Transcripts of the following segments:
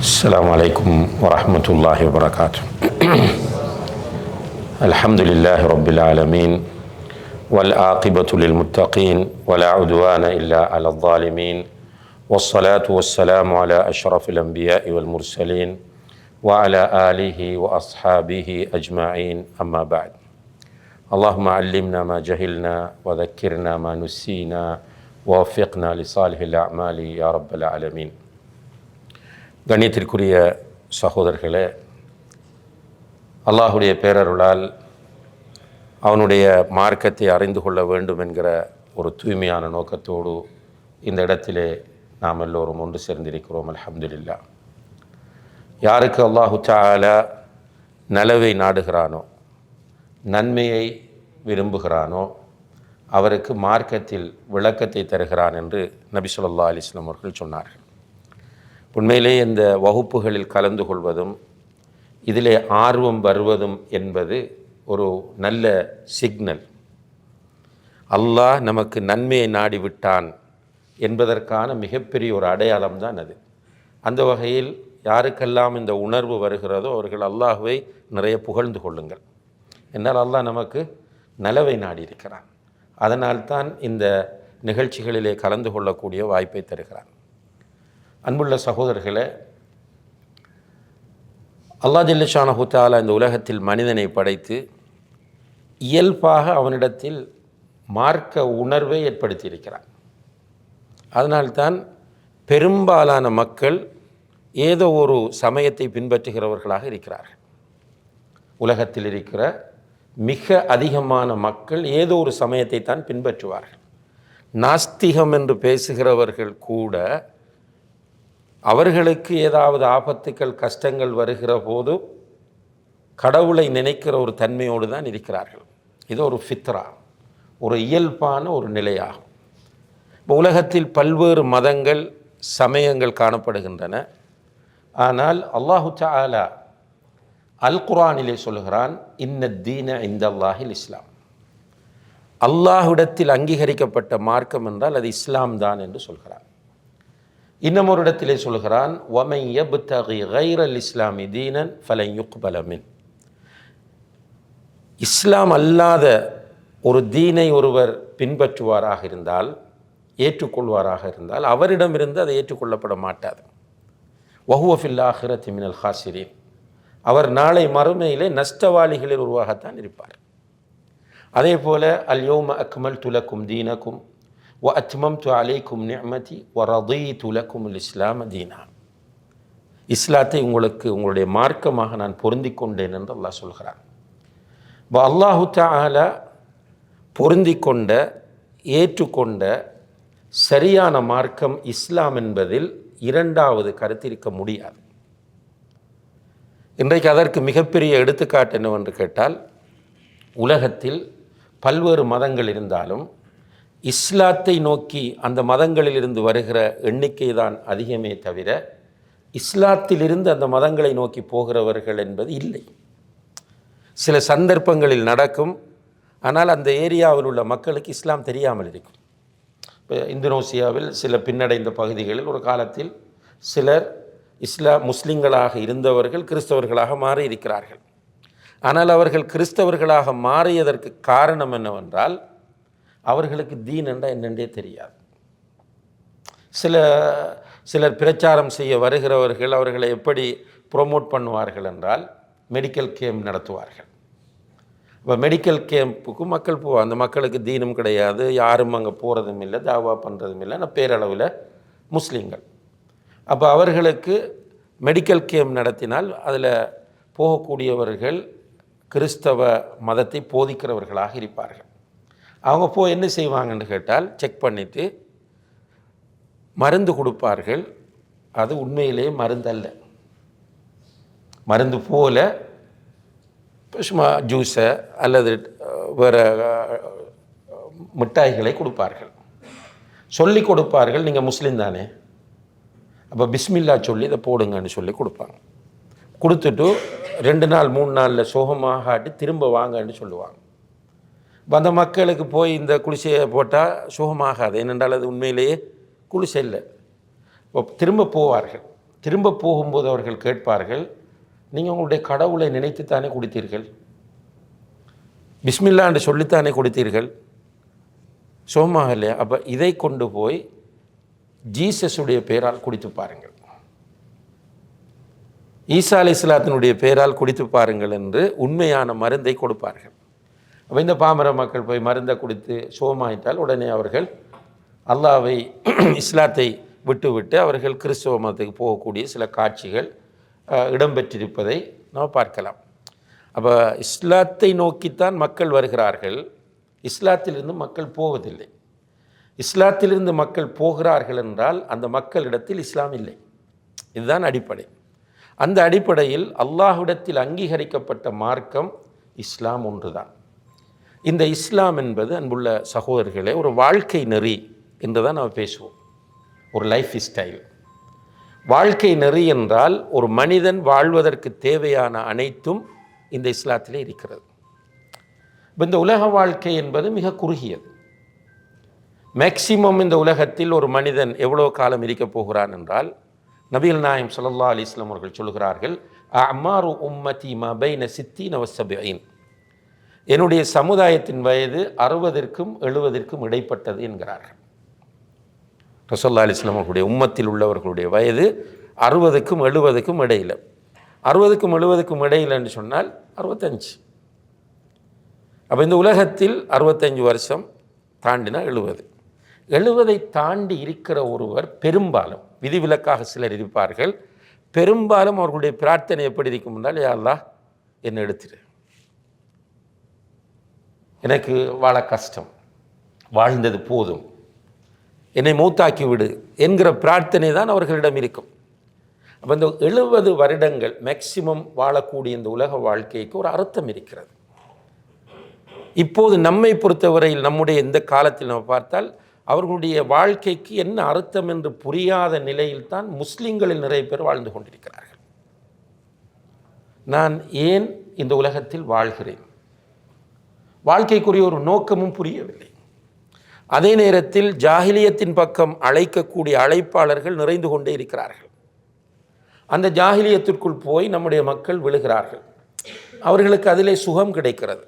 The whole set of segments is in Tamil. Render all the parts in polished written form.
السلام عليكم ورحمة الله وبركاته. الحمد لله رب العالمين والعاقبة للمتقين ولا عدوان إلا على الظالمين والصلاة والسلام على أشرف الأنبياء والمرسلين وعلى آله وأصحابه أجمعين أما بعد. اللهم علمنا ما جهلنا وذكرنا ما نسينا ووفقنا لصالح الأعمال يا رب العالمين. கண்ணியத்திற்குரிய சகோதரர்களே, அல்லாஹுடைய பேரருளால் அவனுடைய மார்க்கத்தை அறிந்து கொள்ள வேண்டும் என்கிற ஒரு தூய்மையான நோக்கத்தோடு இந்த இடத்திலே நாம் எல்லோரும் ஒன்று சேர்ந்திருக்கிறோம். அல்ஹம்துலில்லாஹ். யாருக்கு அல்லாஹு தஆலா நலவை நாடுகிறானோ, நன்மையை விரும்புகிறானோ, அவருக்கு மார்க்கத்தில் விளக்கத்தை தருகிறான் என்று நபி ஸல்லல்லாஹு அலைஹி வஸல்லம் அவர்கள் சொன்னார்கள். உண்மையிலே இந்த வகுப்புகளில் கலந்து கொள்வதும் இதிலே ஆர்வம் வருவதும் என்பது ஒரு நல்ல சிக்னல். அல்லாஹ் நமக்கு நன்மையை நாடிவிட்டான் என்பதற்கான மிகப்பெரிய ஒரு அடையாளம் தான் அது. அந்த வகையில் யாருக்கெல்லாம் இந்த உணர்வு வருகிறதோ அவர்கள் அல்லாஹ்வை நிறைய புகழ்ந்து கொள்ளுங்கள். என்னால் அல்லாஹ் நமக்கு நலவை நாடியிருக்கிறான். அதனால்தான் இந்த நிகழ்ச்சிகளிலே கலந்து கொள்ளக்கூடிய வாய்ப்பை தருகிறான். அன்புள்ள சகோதரர்களே, அல்லாஹ் ஜல்ல ஷானஹு தஆலா இந்த உலகத்தில் மனிதனை படைத்து இயல்பாக அவனிடத்தில் மார்க்க உணர்வை ஏற்படுத்தியிருக்கிறான். அதனால்தான் பெரும்பாலான மக்கள் ஏதோ ஒரு சமயத்தை பின்பற்றுகிறவர்களாக இருக்கிறார்கள். உலகத்தில் இருக்கிற மிக அதிகமான மக்கள் ஏதோ ஒரு சமயத்தை தான் பின்பற்றுவார்கள். நாஸ்திகம் என்று பேசுகிறவர்கள் கூட அவர்களுக்கு ஏதாவது ஆபத்துக்கள் கஷ்டங்கள் வருகிற போது கடவுளை நினைக்கிற ஒரு தன்மையோடு தான் இருக்கிறார்கள். இது ஒரு ஃபித்ரா, ஒரு இயல்பான ஒரு நிலையாகும். இப்போ உலகத்தில் பல்வேறு மதங்கள் சமயங்கள் காணப்படுகின்றன. ஆனால் அல்லாஹு தஆலா அல் குர்ஆனிலே சொல்கிறான், இன்ன தீன இந்தல்லாஹில் இஸ்லாம். அல்லாஹ்விடத்தில் அங்கீகரிக்கப்பட்ட மார்க்கம் என்றால் அது இஸ்லாம் தான் என்று சொல்கிறான். இன்னும் ஒரு இடத்திலே சொல்கிறான், வமன் யப்தகி கைரல் இஸ்லாமி தீனன் ஃபலன் யுக்பல மின். இஸ்லாம் அல்லாத ஒரு தீனை ஒருவர் பின்பற்றுவாராக இருந்தால், ஏற்றுக்கொள்வாராக இருந்தால், அவரிடமிருந்து அதை ஏற்றுக்கொள்ளப்பட மாட்டாது. வஹுவ ஃபில் ஆখিরাতি மினல் ஹாசிரீன். அவர் நாளை மறுமையிலே நஷ்டவாளிகளில் உருவாகத்தான் இருப்பார். அதே போல அல் யௌம அக்மல்து லக்கும் தீனக்கும் வ அத்மம்து அலைக்கும் நிஅமதி வ ரதீது லக்கும் அல் இஸ்லாம தீனா. இஸ்லாத்தை உங்களுக்கு உங்களுடைய மார்க்கமாக நான் பொருந்தி கொண்டேன் என்று அல்லாஹ் சொல்கிறான். இப்போ அல்லாஹு தஆலா பொருந்தி கொண்ட, ஏற்றுக்கொண்ட சரியான மார்க்கம் இஸ்லாம் என்பதில் இரண்டாவது கருத்திருக்க முடியாது. இன்றைக்கு அதற்கு மிகப்பெரிய எடுத்துக்காட்டு என்னவென்று கேட்டால், உலகத்தில் பல்வேறு மதங்கள் இருந்தாலும் இஸ்லாத்தை நோக்கி அந்த மதங்களிலிருந்து வருகிற எண்ணிக்கை தான் அதிகமே தவிர இஸ்லாத்திலிருந்து அந்த மதங்களை நோக்கி போகிறவர்கள் என்பது இல்லை. சில சந்தர்ப்பங்களில் நடக்கும், ஆனால் அந்த ஏரியாவில் உள்ள மக்களுக்கு இஸ்லாம் தெரியாமல் இருக்கும். இப்போ இந்தோனேசியாவில் சில பின்னடைந்த பகுதிகளில் ஒரு காலத்தில் சிலர் முஸ்லிம்களாக இருந்தவர்கள் கிறிஸ்தவர்களாக மாறி இருக்கிறார்கள். ஆனால் அவர்கள் கிறிஸ்தவர்களாக மாறியதற்கு காரணம் என்னவென்றால், அவர்களுக்கு தீன் என்றால் என்னென்றே தெரியாது. சிலர் பிரச்சாரம் செய்ய வருகிறவர்கள் அவர்களை எப்படி ப்ரொமோட் பண்ணுவார்கள் என்றால், மெடிக்கல் கேம்ப் நடத்துவார்கள். இப்போ மெடிக்கல் கேம்புக்கு மக்கள் போவாங்க. அந்த மக்களுக்கு தீனும் கிடையாது, யாரும் அங்கே போகிறதும் இல்லை, தாவா பண்ணுறதும் இல்லை, ஆனால் பேரளவில் முஸ்லீம்கள். அப்போ அவர்களுக்கு மெடிக்கல் கேம்ப் நடத்தினால் அதில் போகக்கூடியவர்கள் கிறிஸ்தவ மதத்தை போதிக்கிறவர்களாக இருப்பார்கள். அவங்க போய் என்ன செய்வாங்கன்னு கேட்டால், செக் பண்ணிவிட்டு மருந்து கொடுப்பார்கள். அது உண்மையிலேயே மருந்தல்ல, மருந்து போல சும்மா ஜூஸை அல்லது வேறு மிட்டாய்களை கொடுப்பார்கள். சொல்லி கொடுப்பார்கள், நீங்கள் முஸ்லீம் தானே, அப்போ பிஸ்மில்லா சொல்லி இதை போடுங்கன்னு சொல்லி கொடுப்பாங்க. கொடுத்துட்டு 2 நாள் 3 நாளில் சோகமாக ஆட்டி திரும்ப வாங்கன்னு சொல்லுவாங்க. அந்த மக்களுக்கு போய் இந்த குளிசையை போட்டால் சுகமாகாது, ஏனென்றால் அது உண்மையிலேயே குளிசை இல்லை. திரும்ப போவார்கள். திரும்ப போகும்போது அவர்கள் கேட்பார்கள், நீங்கள் உங்களுடைய கடவுளை நினைத்துத்தானே குடித்தீர்கள், பிஸ்மில்லா என்று சொல்லித்தானே குடித்தீர்கள், சோமாக இல்லையா? அப்போ இதை கொண்டு போய் ஜீசஸுடைய பெயரால் குடித்து பாருங்கள், ஈசா அலைஹிஸ்ஸலாத்தினுடைய பெயரால் குடித்து பாருங்கள் என்று உண்மையான மருந்தை கொடுப்பார்கள். அப்போ இந்த பாமர மக்கள் போய் மருந்தை குடித்து சோமாயிட்டால் உடனே அவர்கள் அல்லாவை இஸ்லாத்தை விட்டு அவர்கள் கிறிஸ்தவ மதத்துக்கு போகக்கூடிய சில காட்சிகள் இடம்பெற்றிருப்பதை நாம் பார்க்கலாம். அப்போ இஸ்லாத்தை நோக்கித்தான் மக்கள் வருகிறார்கள், இஸ்லாத்திலிருந்து மக்கள் போவதில்லை. இஸ்லாத்திலிருந்து மக்கள் போகிறார்கள் என்றால் அந்த மக்களிடத்தில் இஸ்லாம் இல்லை. இதுதான் அடிப்படை. அந்த அடிப்படையில் அல்லாஹ்விடத்தில் அங்கீகரிக்கப்பட்ட மார்க்கம் இஸ்லாம் ஒன்றுதான். இந்த இஸ்லாம் என்பது அன்புள்ள சகோதரர்களே ஒரு வாழ்க்கை நெறி என்று தான் நாம் பேசுவோம். ஒரு லைஃப் ஸ்டைல். வாழ்க்கை நெறி என்றால் ஒரு மனிதன் வாழ்வதற்கு தேவையான அனைத்தும் இந்த இஸ்லாத்திலே இருக்கிறது. இந்த உலக வாழ்க்கை என்பது மிக குறுகியது. மேக்சிமம் இந்த உலகத்தில் ஒரு மனிதன் எவ்வளோ காலம் இருக்கப் போகிறான் என்றால், நபிகள் நாயகம் ஸல்லல்லாஹு அலைஹி வஸல்லம் அவர்கள் சொல்கிறார்கள், அஅமாரு உம்மதி மா பைன 60 வ 70. என்னுடைய சமுதாயத்தின் வயது 60க்கும் 70க்கும் இடைப்பட்டது என்கிறார்கள். ரசூலுல்லாஹி அலைஹி வஸல்லம் அவர்களுடைய உம்மத்தில் உள்ளவர்களுடைய வயது 60க்கும் 70க்கும் இடையில். 60க்கும் 70க்கும் இடையில் என்று சொன்னால் 65. அப்போ இந்த உலகத்தில் 65 வருஷம் தாண்டினா 70 தாண்டி இருக்கிற ஒருவர் பெரும்பாலும், விதிவிலக்காக சிலர் இருப்பார்கள், பெரும்பாலும் அவர்களுடைய பிரார்த்தனை எப்படி இருக்கும் என்றால், யா அல்லாஹ் என்னை எடுத்துரு, எனக்கு வாழ கஷ்டம், வாழ்ந்தது போதும், என்னை மூத்தாக்கி விடு என்கிற பிரார்த்தனை தான் அவர்களிடம் இருக்கும். அப்போ இந்த 70 வருடங்கள் மேக்சிமம் வாழக்கூடிய இந்த உலக வாழ்க்கைக்கு ஒரு அர்த்தம் இருக்கிறது. இப்போது நம்மை பொறுத்தவரையில் நம்முடைய இந்த காலத்தில் நம்ம பார்த்தால் அவர்களுடைய வாழ்க்கைக்கு என்ன அர்த்தம் என்று புரியாத நிலையில் தான் முஸ்லிம்களில் நிறைய பேர் வாழ்ந்து கொண்டிருக்கிறார்கள். நான் ஏன் இந்த உலகத்தில் வாழ்கிறேன், வாழ்க்கைக்குரிய ஒரு நோக்கமும் புரியவில்லை. அதே நேரத்தில் ஜாஹிலியத்தின் பக்கம் அழைக்கக்கூடிய அழைப்பாளர்கள் நிறைந்து கொண்டே இருக்கிறார்கள். அந்த ஜாஹிலியத்திற்குள் போய் நம்முடைய மக்கள் விழுகிறார்கள். அவர்களுக்கு அதிலே சுகம் கிடைக்கிறது.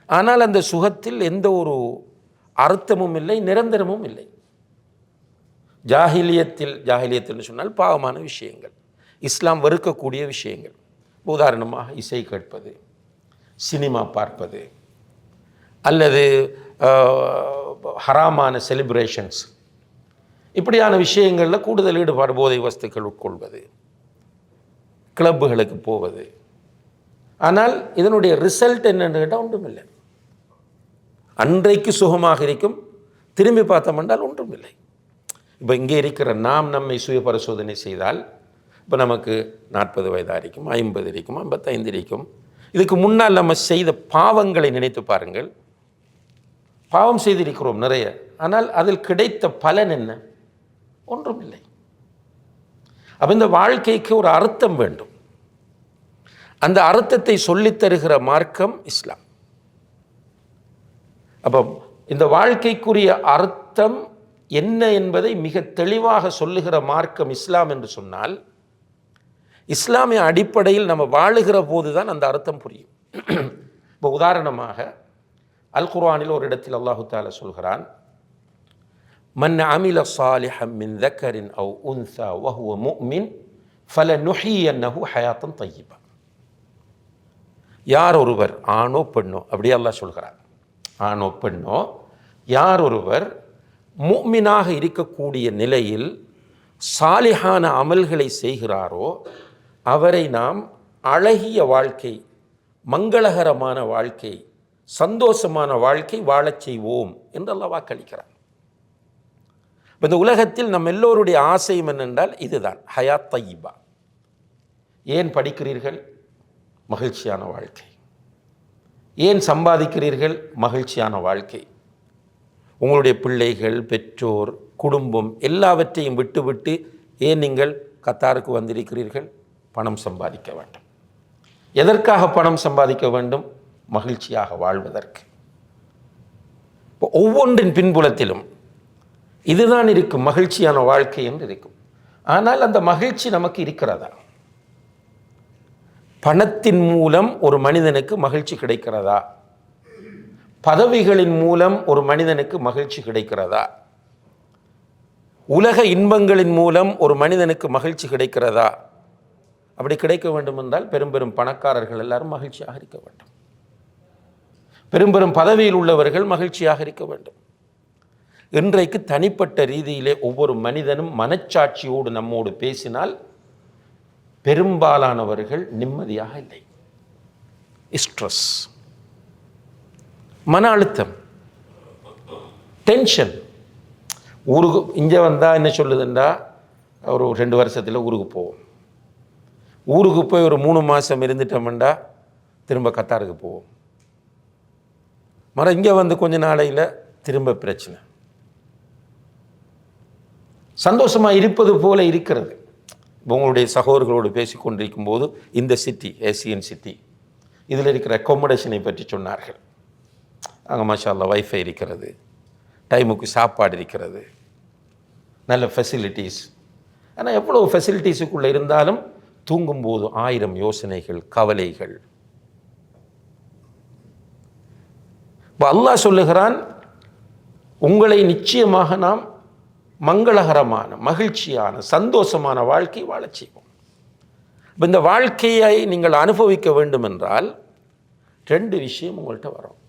ஆனால் அந்த சுகத்தில் எந்த ஒரு அர்த்தமும் இல்லை, நிரந்தரமும் இல்லை. ஜாஹிலியத்தில் சொன்னால் பாவமான விஷயங்கள், இஸ்லாம் வெறுக்கக்கூடிய விஷயங்கள். உதாரணமாக இசை கேட்பது, சினிமா பார்ப்பது, அல்லது ஹராமான செலிப்ரேஷன்ஸ், இப்படியான விஷயங்களில் கூடுதல் ஈடுபாடு, போதை வஸ்துக்கள் உட்கொள்வது, கிளப்புகளுக்கு போவது. ஆனால் இதனுடைய ரிசல்ட் என்னென்னு கேட்டால் ஒன்றும் இல்லை. அன்றைக்கு சுகமாக இருக்கும், திரும்பி பார்த்தோம் என்றால் ஒன்றும் இல்லை. இப்போ இங்கே இருக்கிற நாம் நம்மை சுய பரிசோதனை செய்தால், இப்போ நமக்கு 40 வயதாக இருக்கும், 50 இருக்கும், 55 இருக்கும். இதுக்கு முன்னால் நம்ம செய்த பாவங்களை நினைத்து பாருங்கள். பாவம் செய்திருக்கிறோம் நிறைய, ஆனால் அதில் கிடைத்த பலன் என்ன? ஒன்றும் இல்லை. அப்போ இந்த வாழ்க்கைக்கு ஒரு அர்த்தம் வேண்டும். அந்த அர்த்தத்தை சொல்லித் தருகிற மார்க்கம் இஸ்லாம். அப்போ இந்த வாழ்க்கைக்குரிய அர்த்தம் என்ன என்பதை மிக தெளிவாக சொல்லுகிற மார்க்கம் இஸ்லாம் என்று சொன்னால், இஸ்லாமிய அடிப்படையில் நம்ம வாழுகிற போது தான் அந்த அர்த்தம் புரியும். இப்போ உதாரணமாக அல் குர்ஆனில் ஒரு இடத்தில் அல்லாஹு தஆலா சொல்கிறான், மன் அமில சாலிஹம் மின் ذكرٍ أو أنثى وهو مؤمن فلنحيينه حياة طيبة. யார் ஒருவர், ஆணோ பெண்ணோ, அப்படியே அல்லாஹ் சொல்கிறார், ஆணோ பெண்ணோ, யார் ஒருவர் முஃமினாக இருக்கக்கூடிய நிலையில் சாலிஹான அமல்களை செய்கிறாரோ அவரை நாம் அழகிய வாழ்க்கை, மங்களகரமான வாழ்க்கை, சந்தோஷமான வாழ்க்கை வாழச் செய்வோம் என்று அல்லாஹ் வாக்களிக்கிறார். இந்த உலகத்தில் நம் எல்லோருடைய ஆசையும் என்னென்றால் இதுதான், ஹயாத் தய்யிபா. ஏன் படிக்கிறீர்கள்? மகிழ்ச்சியான வாழ்க்கை. ஏன் சம்பாதிக்கிறீர்கள்? மகிழ்ச்சியான வாழ்க்கை. உங்களுடைய பிள்ளைகள், பெற்றோர், குடும்பம் எல்லாவற்றையும் விட்டுவிட்டு ஏன் நீங்கள் கத்தாருக்கு வந்திருக்கிறீர்கள்? பணம் சம்பாதிக்க வேண்டும். எதற்காக பணம் சம்பாதிக்க வேண்டும்? மகிழ்ச்சியாக வாழ்வதற்கு. இப்போ ஒவ்வொன்றின் பின்புலத்திலும் இதுதான் இருக்கும், மகிழ்ச்சியான வாழ்க்கை என்று இருக்கும். ஆனால் அந்த மகிழ்ச்சி நமக்கு இருக்கிறதா? பணத்தின் மூலம் ஒரு மனிதனுக்கு மகிழ்ச்சி கிடைக்கிறதா? பதவிகளின் மூலம் ஒரு மனிதனுக்கு மகிழ்ச்சி கிடைக்கிறதா? உலக இன்பங்களின் மூலம் ஒரு மனிதனுக்கு மகிழ்ச்சி கிடைக்கிறதா? அப்படி கிடைக்க வேண்டும் என்றால் பெரும் பெரும் பணக்காரர்கள் எல்லாரும் மகிழ்ச்சியாக இருக்க வேண்டும். பெரும் பெரும் பதவியில் உள்ளவர்கள் மகிழ்ச்சியாக இருக்க வேண்டும். இன்றைக்கு தனிப்பட்ட ரீதியிலே ஒவ்வொரு மனிதனும் மனச்சாட்சியோடு நம்மோடு பேசினால் பெரும்பாலானவர்கள் நிம்மதியாக இல்லை. ஸ்ட்ரெஸ், மன அழுத்தம், டென்ஷன். ஊருக்கு இங்கே வந்தால் என்ன சொல்லுதுண்டா, ஒரு 2 வருஷத்தில் ஊருக்கு போவோம். ஊருக்கு போய் ஒரு 3 மாதம் இருந்துட்டோம்டா திரும்ப கத்தாருக்கு போவோம். இங்கே வந்து கொஞ்ச நாளையில் திரும்ப பிரச்சனை. சந்தோஷமாக இருப்பது போல இருக்கிறது. உங்களுடைய சகோதரர்களோடு பேசி கொண்டிருக்கும் போது இந்த சிட்டி, ஏசியன் சிட்டி, இதில் இருக்கிற அக்கோமடேஷனை பற்றி சொன்னார்கள். அங்கே மாஷா அல்லாஹ் வைஃபை இருக்கிறது, டைமுக்கு சாப்பாடு இருக்கிறது, நல்ல ஃபெசிலிட்டிஸ். ஆனால் எவ்வளோ ஃபெசிலிட்டிஸுக்குள்ளே இருந்தாலும் தூங்கும்போது 1000 யோசனைகள், கவலைகள். இப்போ அல்லாஹ் சொல்லுகிறான், உங்களை நிச்சயமாக நாம் மங்களகரமான, மகிழ்ச்சியான, சந்தோஷமான வாழ்க்கை வாழச் செய்வோம். இப்போ இந்த வாழ்க்கையை நீங்கள் அனுபவிக்க வேண்டும் என்றால் 2 விஷயம் உங்கள்கிட்ட வரும்.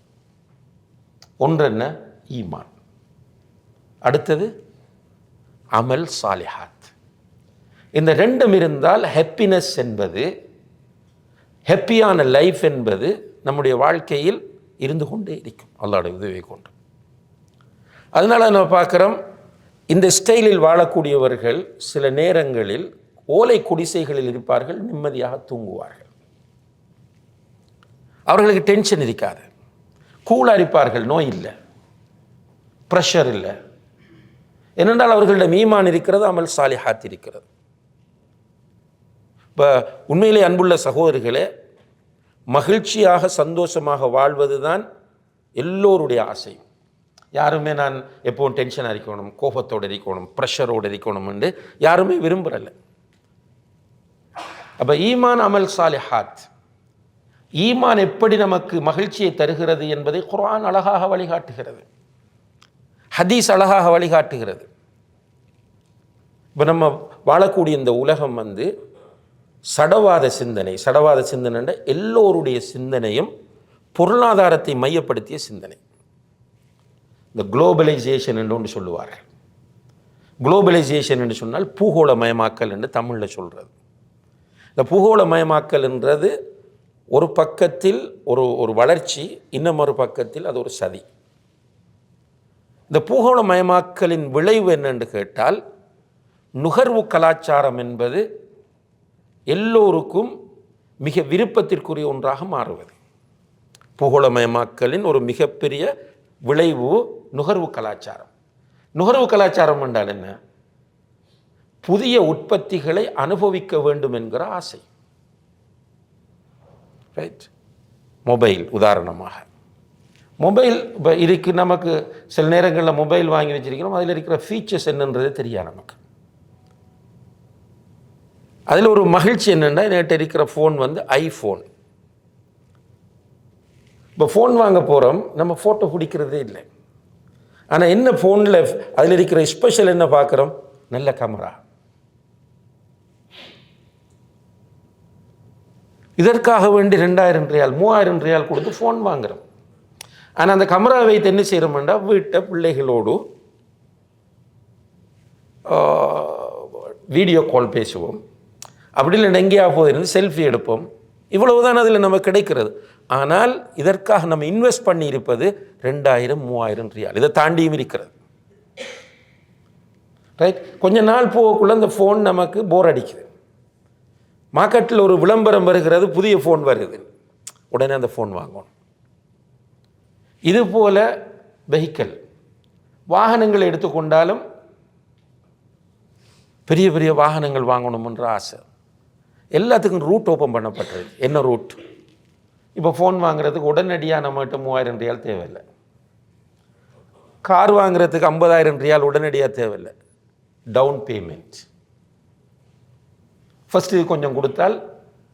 ஒன்று என்ன? ஈமான். அடுத்தது அமல் சாலிஹாத். இந்த 2ம் இருந்தால் ஹாப்பினஸ் என்பது, ஹாப்பியான லைஃப் என்பது நம்முடைய வாழ்க்கையில் இருந்து கொண்டே இருக்கும் அல்லாஹ்வுடைய உதவியை கொண்டு. அதனால் நம்ம பார்க்குறோம், இந்த ஸ்டைலில் வாழக்கூடியவர்கள் சில நேரங்களில் ஓலை குடிசைகளில் இருப்பார்கள், நிம்மதியாக தூங்குவார்கள். அவர்களுக்கு டென்ஷன் இருக்காது, கூலாக இருப்பார்கள், நோய் இல்லை, ப்ரெஷர் இல்லை. ஏனென்றால் அவர்களிடம் ஈமான் இருக்கிறது, அமல் சாலிஹாத் இருக்கிறது. இப்போ உண்மையிலே அன்புள்ள சகோதரிகளே, மகிழ்ச்சியாக சந்தோஷமாக வாழ்வது தான் எல்லோருடைய ஆசை. யாருமே நான் எப்போவும் டென்ஷனாக இருக்கணும், கோபத்தோடு இருக்கணும், ப்ரெஷரோடு இருக்கணும் என்று யாருமே விரும்புகிறல்ல. அப்போ ஈமான், அமல் சாலிஹாத், ஈமான் எப்படி நமக்கு மகிழ்ச்சியை தருகிறது என்பதை குர்ஆன் அழகாக வழிகாட்டுகிறது, ஹதீஸ் அழகாக வழிகாட்டுகிறது. இப்போ நம்ம வாழக்கூடிய இந்த உலகம் சடவாத சிந்தனை எல்லோருடைய சிந்தனையும் பொருளாதாரத்தை மையப்படுத்திய சிந்தனை. இந்த குளோபலைசேஷன் என்று ஒன்று சொல்லுவார்கள். குளோபலைசேஷன் என்று சொன்னால் பூகோளமயமாக்கல் என்று தமிழில் சொல்கிறது. இந்த பூகோளமயமாக்கல் என்றது ஒரு பக்கத்தில் ஒரு வளர்ச்சி, இன்னும் ஒரு பக்கத்தில் அது ஒரு சதி. இந்த பூகோளமயமாக்கலின் விளைவு என்னென்று கேட்டால், நுகர்வு கலாச்சாரம் என்பது எல்லோருக்கும் மிக விருப்பத்திற்குரிய ஒன்றாக மாறுவது. பூகோளமயமாக்கலின் ஒரு மிகப்பெரிய விளைவு நுகர்வு கலாச்சாரம். நுகர்வு கலாச்சாரம் என்றால் என்ன? புதிய உற்பத்திகளை அனுபவிக்க வேண்டும் என்கிற ஆசை. ரைட்? மொபைல் உதாரணமாக, மொபைல் இப்போ இதுக்கு நமக்கு சில நேரங்களில் மொபைல் வாங்கி வச்சிருக்கிறோம், அதில் இருக்கிற ஃபீச்சர்ஸ் என்னன்றதே தெரியாது நமக்கு. அதில் ஒரு மகிழ்ச்சி என்னென்னா, என்கிட்ட இருக்கிற ஃபோன் ஐஃபோன். இப்போ ஃபோன் வாங்க போகிறோம், நம்ம ஃபோட்டோ பிடிக்கிறதே இல்லை. ஆனால் என்ன ஃபோனில் அதில் இருக்கிற ஸ்பெஷல் என்ன பார்க்குறோம்? நல்ல கேமரா. இதற்காக வேண்டி 2000 ரியால் 3000 ரியால் கொடுத்து ஃபோன் வாங்குகிறோம். ஆனால் அந்த கேமரா வைத்து என்ன செய்கிறோம்னா, வீட்டை பிள்ளைகளோடு வீடியோ கால் பேசுவோம், அப்படி இல்லை எங்கேயா போயிருந்து செல்ஃபி எடுப்போம். இவ்வளவுதான் அதில் நமக்கு கிடைக்கிறது. ஆனால் இதற்காக நம்ம இன்வெஸ்ட் பண்ணி இருப்பது 2000-3000 ரியால், இதை தாண்டியும் இருக்கிறது. ரைட்? கொஞ்ச நாள் போகக்குள்ள அந்த ஃபோன் நமக்கு போர் அடிக்குது. மார்க்கெட்டில் ஒரு விளம்பரம் வருகிறது, புதிய ஃபோன் வருது, உடனே அந்த ஃபோன் வாங்கணும். இதுபோல வெஹிக்கிள், வாகனங்களை எடுத்துக்கொண்டாலும் பெரிய பெரிய வாகனங்கள் வாங்கணும்ன்ற ஆசை. எல்லாத்துக்கும் ரூட் ஓப்பன் பண்ணப்பட்டது. என்ன ரூட்? இப்போ ஃபோன் வாங்குறதுக்கு உடனடியாக நம்மகிட்ட 3000 ரியால் தேவையில்லை. கார் வாங்குறதுக்கு 50,000 ரியால் உடனடியாக தேவையில்லை. Down payment. ஃபஸ்ட்டு கொஞ்சம் கொடுத்தால்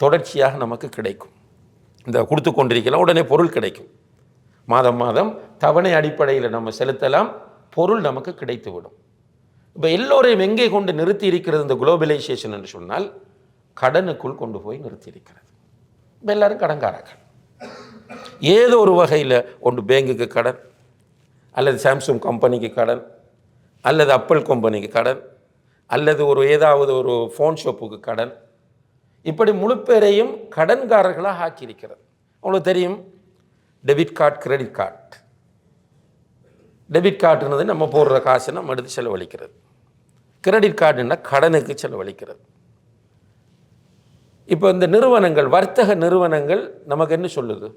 தொடர்ச்சியாக நமக்கு கிடைக்கும். இந்த கொடுத்து கொண்டிருக்கலாம், உடனே பொருள் கிடைக்கும். மாதம் மாதம் தவணை அடிப்படையில் நம்ம செலுத்தலாம், பொருள் நமக்கு கிடைத்துவிடும். இப்போ எல்லோரையும் எங்கே கொண்டு நிறுத்தி இருக்கிறது இந்த குளோபலைசேஷன் என்று சொன்னால், கடனுக்குள் கொண்டு போய் நிறுத்தி இருக்கிறது. இப்போ எல்லாரும் கடன்காரர்கள். ஏதோ ஒரு வகையில் ஒன்று பேங்குக்கு கடன், அல்லது சாம்சங் கம்பெனிக்கு கடன், அல்லது ஆப்பிள் கம்பெனிக்கு கடன், அல்லது ஏதாவது ஒரு ஃபோன் ஷாப்புக்கு கடன், இப்படி முழு பேரையும் கடன்காரர்களாக ஆக்கியிருக்கிறது. உங்களுக்கு தெரியும், debit card, credit card. Debit கார்டுன்றது நம்ம போடுற காசை நம்ம எடுத்து செலவழிக்கிறது. கிரெடிட் கார்டுன்னா கடனுக்கு செலவழிக்கிறது. இப்போ இந்த நிறுவனங்கள், வர்த்தக நிறுவனங்கள் நமக்கு என்ன சொல்லுது?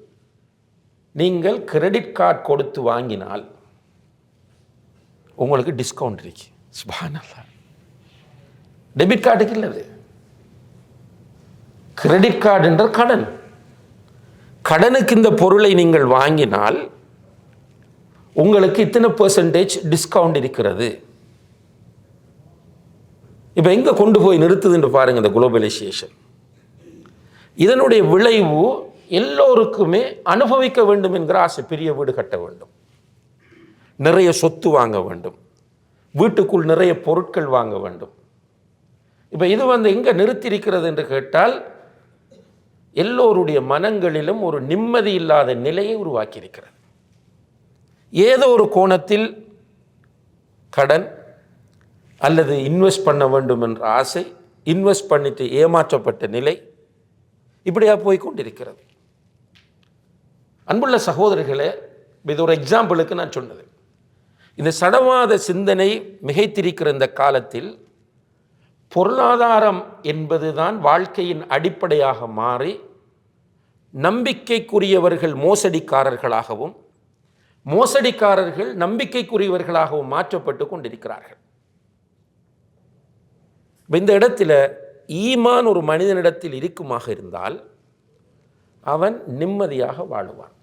நீங்கள் கிரெடிட் கார்டு கொடுத்து வாங்கினால் உங்களுக்கு டிஸ்கவுண்ட் இருக்கு. சுப்ஹானல்லாஹ். டெபிட் கார்டுக்கு இல்லது. கிரெடிட் கார்டுன்ற கடன். கடனுக்கு இந்த பொருளை நீங்கள் வாங்கினால் உங்களுக்கு இத்தனை % டிஸ்கவுண்ட் இருக்கிறது. இப்போ எங்கே கொண்டு போய் நிறுத்துதுன்னு பாருங்கள் இந்த குளோபலைசேஷன். இதனுடைய விளைவு எல்லோருக்குமே அனுபவிக்க வேண்டும் என்கிற ஆசை. பெரிய வீடு கட்ட வேண்டும், நிறைய சொத்து வாங்க வேண்டும், வீட்டுக்குள் நிறைய பொருட்கள் வாங்க வேண்டும். இப்போ இது எங்கே நிறுத்தியிருக்கிறது என்று கேட்டால், எல்லோருடைய மனங்களிலும் ஒரு நிம்மதி இல்லாத நிலையை உருவாக்கியிருக்கிறது. ஏதோ ஒரு கோணத்தில் கடன் அல்லது இன்வெஸ்ட் பண்ண வேண்டும் என்ற ஆசை, இன்வெஸ்ட் பண்ணிட்டு ஏமாற்றப்பட்ட நிலை, இப்படியா போய்கொண்டிருக்கிறது. அன்புள்ள சகோதரர்களே, இது ஒரு எக்ஸாம்பிளுக்கு நான் சொன்னது. இந்த சடவாத சிந்தனை மிகைத்திருக்கிற இந்த காலத்தில் பொருளாதாரம் என்பதுதான் வாழ்க்கையின் அடிப்படையாக மாறி நம்பிக்கைக்குரியவர்கள் மோசடிக்காரர்களாகவும், மோசடிக்காரர்கள் நம்பிக்கைக்குரியவர்களாகவும் மாற்றப்பட்டு கொண்டிருக்கிறார்கள். இந்த இடத்துல ஈமான் ஒரு மனிதனிடத்தில் இருக்குமாக இருந்தால் அவன் நிம்மதியாக வாழுவான்.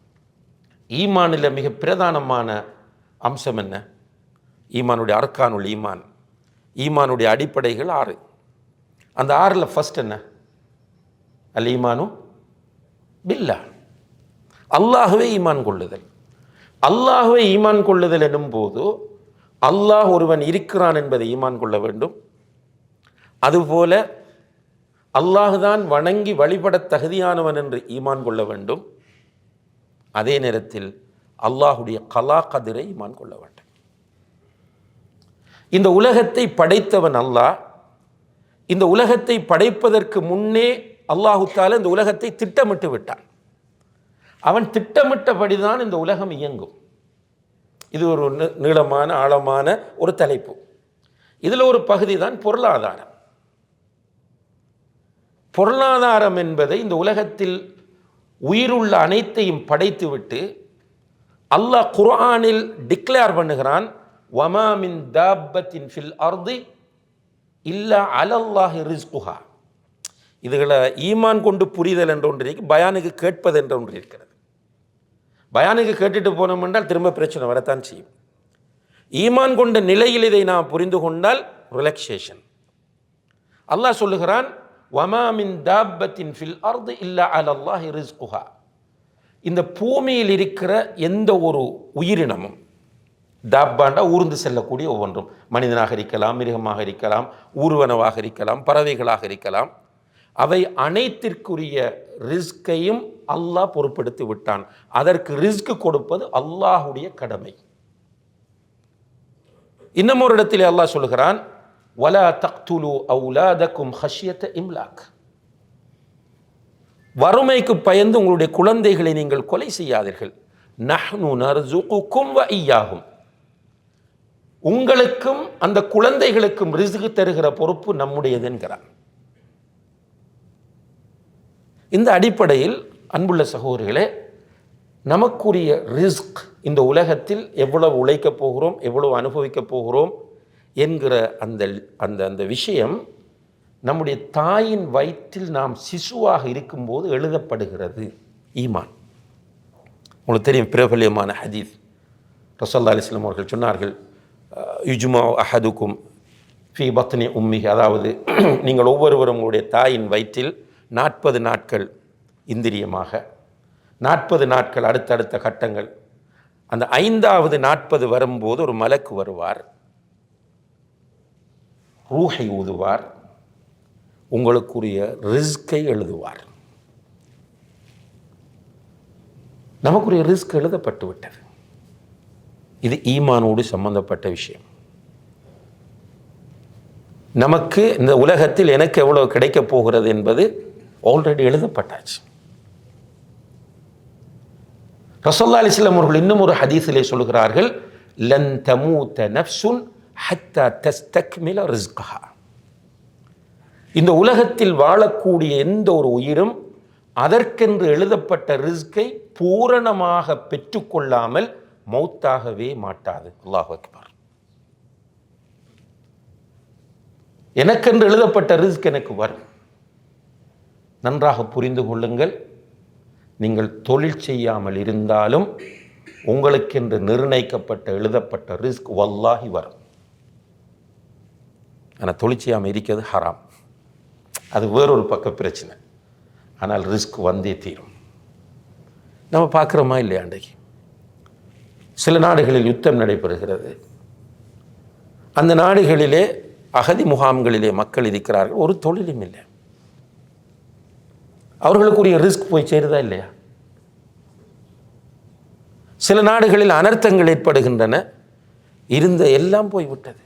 ஈமானில் மிக பிரதானமான அம்சம் என்ன? ஈமானுடைய அர்கானுல் ஈமான், ஈமானுடைய அடிப்படைகள் 6. அந்த 6ல் ஃபர்ஸ்ட் என்ன? அல் ஈமானு பில்லா, அல்லாஹ்வே ஈமான் கொள்ளுதல். அல்லாஹ்வே ஈமான் கொள்ளுதல் எனும்போது அல்லாஹ் ஒருவன் இருக்கிறான் என்பதை ஈமான் கொள்ள வேண்டும். அதுபோல அல்லாஹுதான் வணங்கி வழிபட தகுதியானவன் என்று ஈமான் கொள்ள வேண்டும். அதே நேரத்தில் அல்லாஹுடைய கலா கதிரை ஈமான் கொள்ள வேண்டும். இந்த உலகத்தை படைத்தவன் அல்லாஹ். இந்த உலகத்தை படைப்பதற்கு முன்னே அல்லாஹு தஆலா இந்த உலகத்தை திட்டமிட்டு விட்டான். அவன் திட்டமிட்டபடிதான் இந்த உலகம் இயங்கும். இது ஒரு நீளமான ஆழமான ஒரு தலைப்பு. இதில் ஒரு பகுதி தான் பொருளாதாரம். பொருளாதாரம் என்பதை இந்த உலகத்தில் உயிருள்ள அனைத்தையும் படைத்துவிட்டு அல்லாஹ் குர்ஆனில் டிக்ளேர் பண்ணுகிறான், வமா மின் தாப்பத்தின் ஃபில் அர்தி இல்லா அலல்லாஹி ரிஸ்குஹா. இதுகளை ஈமான் கொண்டு புரிதல் என்ற ஒன்று இருக்கு, பயானுக்கு கேட்பது என்ற ஒன்று இருக்கிறது. பயானுக்கு கேட்டுட்டு போனோம் என்றால் திரும்ப பிரச்சனை வரத்தான் செய்யும். ஈமான் கொண்ட நிலையில் இதை நாம் புரிந்து கொண்டால் ரிலாக்ஸேஷன். அல்லாஹ் சொல்லுகிறான், வமா மின் தாப்பத்தின் ஃபில் அர்தி இல்லா அலல்லாஹி ரிஸ்குஹா. இந்த பூமியில் இருக்கிற எந்த ஒரு உயிரினமும், தாப்பாண்டா ஊர்ந்து செல்லக்கூடிய ஒவ்வொன்றும், மனிதனாக இருக்கலாம், மிருகமாக இருக்கலாம், ஊர்வனவாக இருக்கலாம், பறவைகளாக இருக்கலாம், அவை அனைத்திற்குரிய ரிஸ்கையும் அல்லாஹ் பொறுப்படுத்தி விட்டான். அதற்கு ரிஸ்க் கொடுப்பது அல்லாஹுடைய கடமை. இன்னும் ஒரு இடத்திலே அல்லாஹ் சொல்கிறான், வலா தக்துலு அவுலாதக்கும் ஹஷ்யத இம்லாக். வறுமைக்கு பயந்து உங்களுடைய குழந்தைகளை நீங்கள் கொலை செய்யாதீர்கள். நஹ்னு நர்சுகுக்கும் வ இய்யாஹும். உங்களுக்கும் அந்த குழந்தைகளுக்கும் ரிஸ்க் தருகிற பொறுப்பு நம்முடையது என்கிறார். இந்த அடிப்படையில் அன்புள்ள சகோதரர்களே, நமக்குரிய ரிஸ்க் இந்த உலகத்தில் எவ்வளவு உழைக்கப் போகிறோம், எவ்வளவு அனுபவிக்கப் போகிறோம் என்கிற அந்த அந்த அந்த விஷயம் நம்முடைய தாயின் வயிற்றில் நாம் சிசுவாக இருக்கும்போது எழுதப்படுகிறது. ஈமான் உங்களுக்கு தெரியும், பிரபல்யமான ஹதீஸ். ரசூலுல்லாஹி அலைஹி வஸல்லம் அவர்கள் சொன்னார்கள், யுஜ்மா அஹதுக்கும் ஃபி பத்னி உம்மிஹி, அதாவது நீங்கள் ஒவ்வொருவரும் உங்களுடைய தாயின் வயிற்றில் 40 நாட்கள் இந்திரியமாக, 40 நாட்கள் அடுத்தடுத்த கட்டங்கள். அந்த 5வது 40 வரும்போது ஒரு மலக்கு வருவார், ரூஹை ஊதுவார், உங்களுக்குரிய ரிஸ்கை எழுதுவார். நமக்குரிய ரிஸ்க் எழுதப்பட்டு விட்டது. இது ஈமானோடு சம்பந்தப்பட்ட விஷயம். நமக்கு இந்த உலகத்தில் எனக்கு எவ்வளவு கிடைக்கப் போகிறது என்பது ஆல்ரெடி எழுதப்பட்டாச்சு. ரசூலுல்லாஹி அலைஹி வஸல்லம் அவர்கள் இன்னும் ஒரு ஹதீஸிலே சொல்கிறார்கள், லன் தமூத நஃப்ஸுன் ஹத்தா தஸ்தக்மில ரிஸ்கஹா. இந்த உலகத்தில் வாழக்கூடிய எந்த ஒரு உயிரும் அதற்கென்று எழுதப்பட்ட ரிஸ்கை பூரணமாக பெற்றுக்கொள்ளாமல் மௌத்தாகவே மாட்டாது. அல்லாஹ் அக்பர். எனக்கென்று எழுதப்பட்ட ரிஸ்க் எனக்கு வரும். நன்றாக புரிந்து கொள்ளுங்கள், நீங்கள் தொழில் செய்யாமல் இருந்தாலும் உங்களுக்கென்று நிர்ணயிக்கப்பட்ட எழுதப்பட்ட ரிஸ்க் வல்லாஹி வரும். ஆனால் தொழில் செய்யாமல் இருக்கிறது ஹராம், அது வேறொரு பக்க பிரச்சனை. ஆனால் ரிஸ்க் வந்தே தீரும். நம்ம பார்க்குறோமா இல்லையா? அன்றைக்கு சில நாடுகளில் யுத்தம் நடைபெறுகிறது. அந்த நாடுகளிலே அகதி முகாம்களிலே மக்கள் இருக்கிறார்கள், ஒரு தொழிலும் இல்லை. அவர்களுக்குரிய ரிஸ்க் போய் சேருதா இல்லையா? சில நாடுகளில் அனர்த்தங்கள் ஏற்படுகின்றன, இருந்த எல்லாம் போய்விட்டது.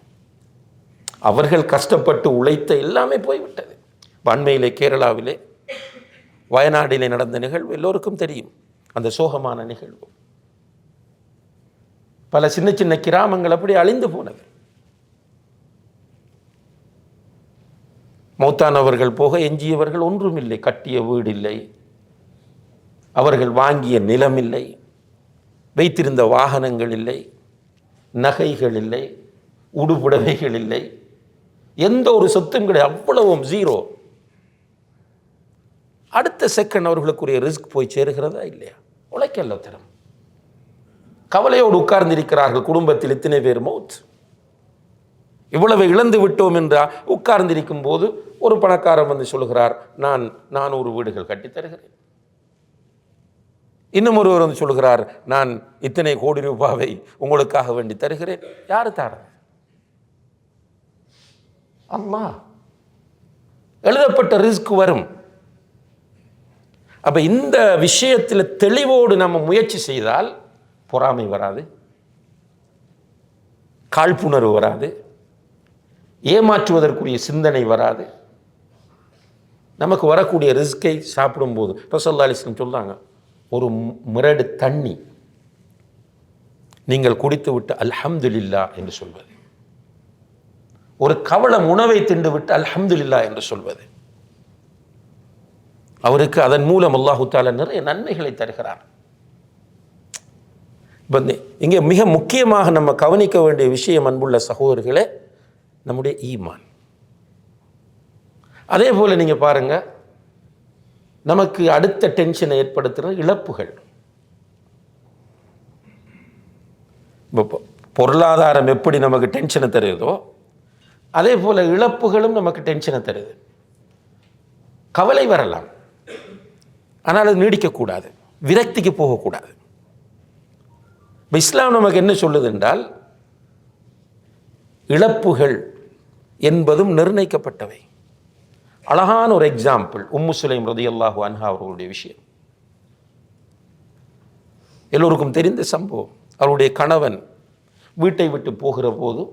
அவர்கள் கஷ்டப்பட்டு உழைத்த எல்லாமே போய்விட்டது. அண்மையிலே கேரளாவிலே வயநாடிலே நடந்த நிகழ்வு எல்லோருக்கும் தெரியும். அந்த சோகமான நிகழ்வு, பல சின்ன சின்ன கிராமங்கள் அப்படி அழிந்து போனது. மௌத்தானவர்கள் போக எஞ்சியவர்கள் ஒன்றும் இல்லை. கட்டிய வீடு இல்லை, அவர்கள் வாங்கிய நிலம் இல்லை, வைத்திருந்த வாகனங்கள் இல்லை, நகைகள் இல்லை, உடுப்புடவைகள் இல்லை, எந்த ஒரு சொத்தும் கிடையாது. அவ்வளவும் ஜீரோ. அடுத்த செகண்ட் அவர்களுக்குரிய ரிஸ்க் போய் சேருகிறதா இல்லையா? உழைக்கல்ல தரம். கவலையோடு உட்கார்ந்திருக்கிறார்கள். குடும்பத்தில் இத்தனை பேர் மௌத். இவ்வளவு இழந்து விட்டோம் என்றால் உட்கார்ந்திருக்கும் போது ஒரு பணக்காரன் வந்து சொல்கிறார், நான் 400 வீடுகள் கட்டி தருகிறேன். இன்னும் ஒருவர் வந்து சொல்கிறார், நான் இத்தனை கோடி ரூபாவை உங்களுக்காக வேண்டி தருகிறேன். யாரு தாரது? அல்லாஹ். எழுதப்பட்ட ரிஸ்க் வரும். அப்ப இந்த விஷயத்தில் தெளிவோடு நம்ம முயற்சி செய்தால் பொறாமை வராது, காழ்ப்புணர்வு வராது, ஏமாற்றுவதற்குரிய சிந்தனை வராது. நமக்கு வரக்கூடிய ரிஸ்கை சாப்பிடும்போது ரசூலுல்லாஹி அலைஹி வஸல்லம் சொல்றாங்க, ஒரு முரடு தண்ணி நீங்கள் குடித்து விட்டு அல்ஹம்துலில்லாஹ் என்று சொல்வது, ஒரு கவளம் உணவை தின்று விட்டு அல்ஹம்துலில்லாஹ் என்று சொல்வது, அவருக்கு அதன் மூலம் அல்லாஹு தஆலா நிறைய நன்மைகளை தருகிறார். இங்கே மிக முக்கியமாக நம்ம கவனிக்க வேண்டிய விஷயம், அன்புள்ள சகோதரர்களே, நம்முடைய ஈமான். அதே போல நீங்க பாருங்க, நமக்கு அடுத்த டென்ஷனை ஏற்படுத்துகிற இழப்புகள். பொருளாதாரம் எப்படி நமக்கு டென்ஷனை தருதோ அதே போல இழப்புகளும் நமக்கு டென்ஷனை தருது. கவலை வரலாம், ஆனால் அது நீடிக்கக்கூடாது, விரக்திக்கு போகக்கூடாது. இஸ்லாம் நமக்கு என்ன சொல்லுது என்றால், இழப்புகள் என்பதும் நிர்ணயிக்கப்பட்டவை. அழகான ஒரு எக்ஸாம்பிள், உம்மு சுலைம் ரலியல்லாஹு அன்ஹா அவர்களுடைய விஷயம். எல்லோருக்கும் தெரிந்த சம்பவம். அவருடைய கணவன் வீட்டை விட்டு போகிற போது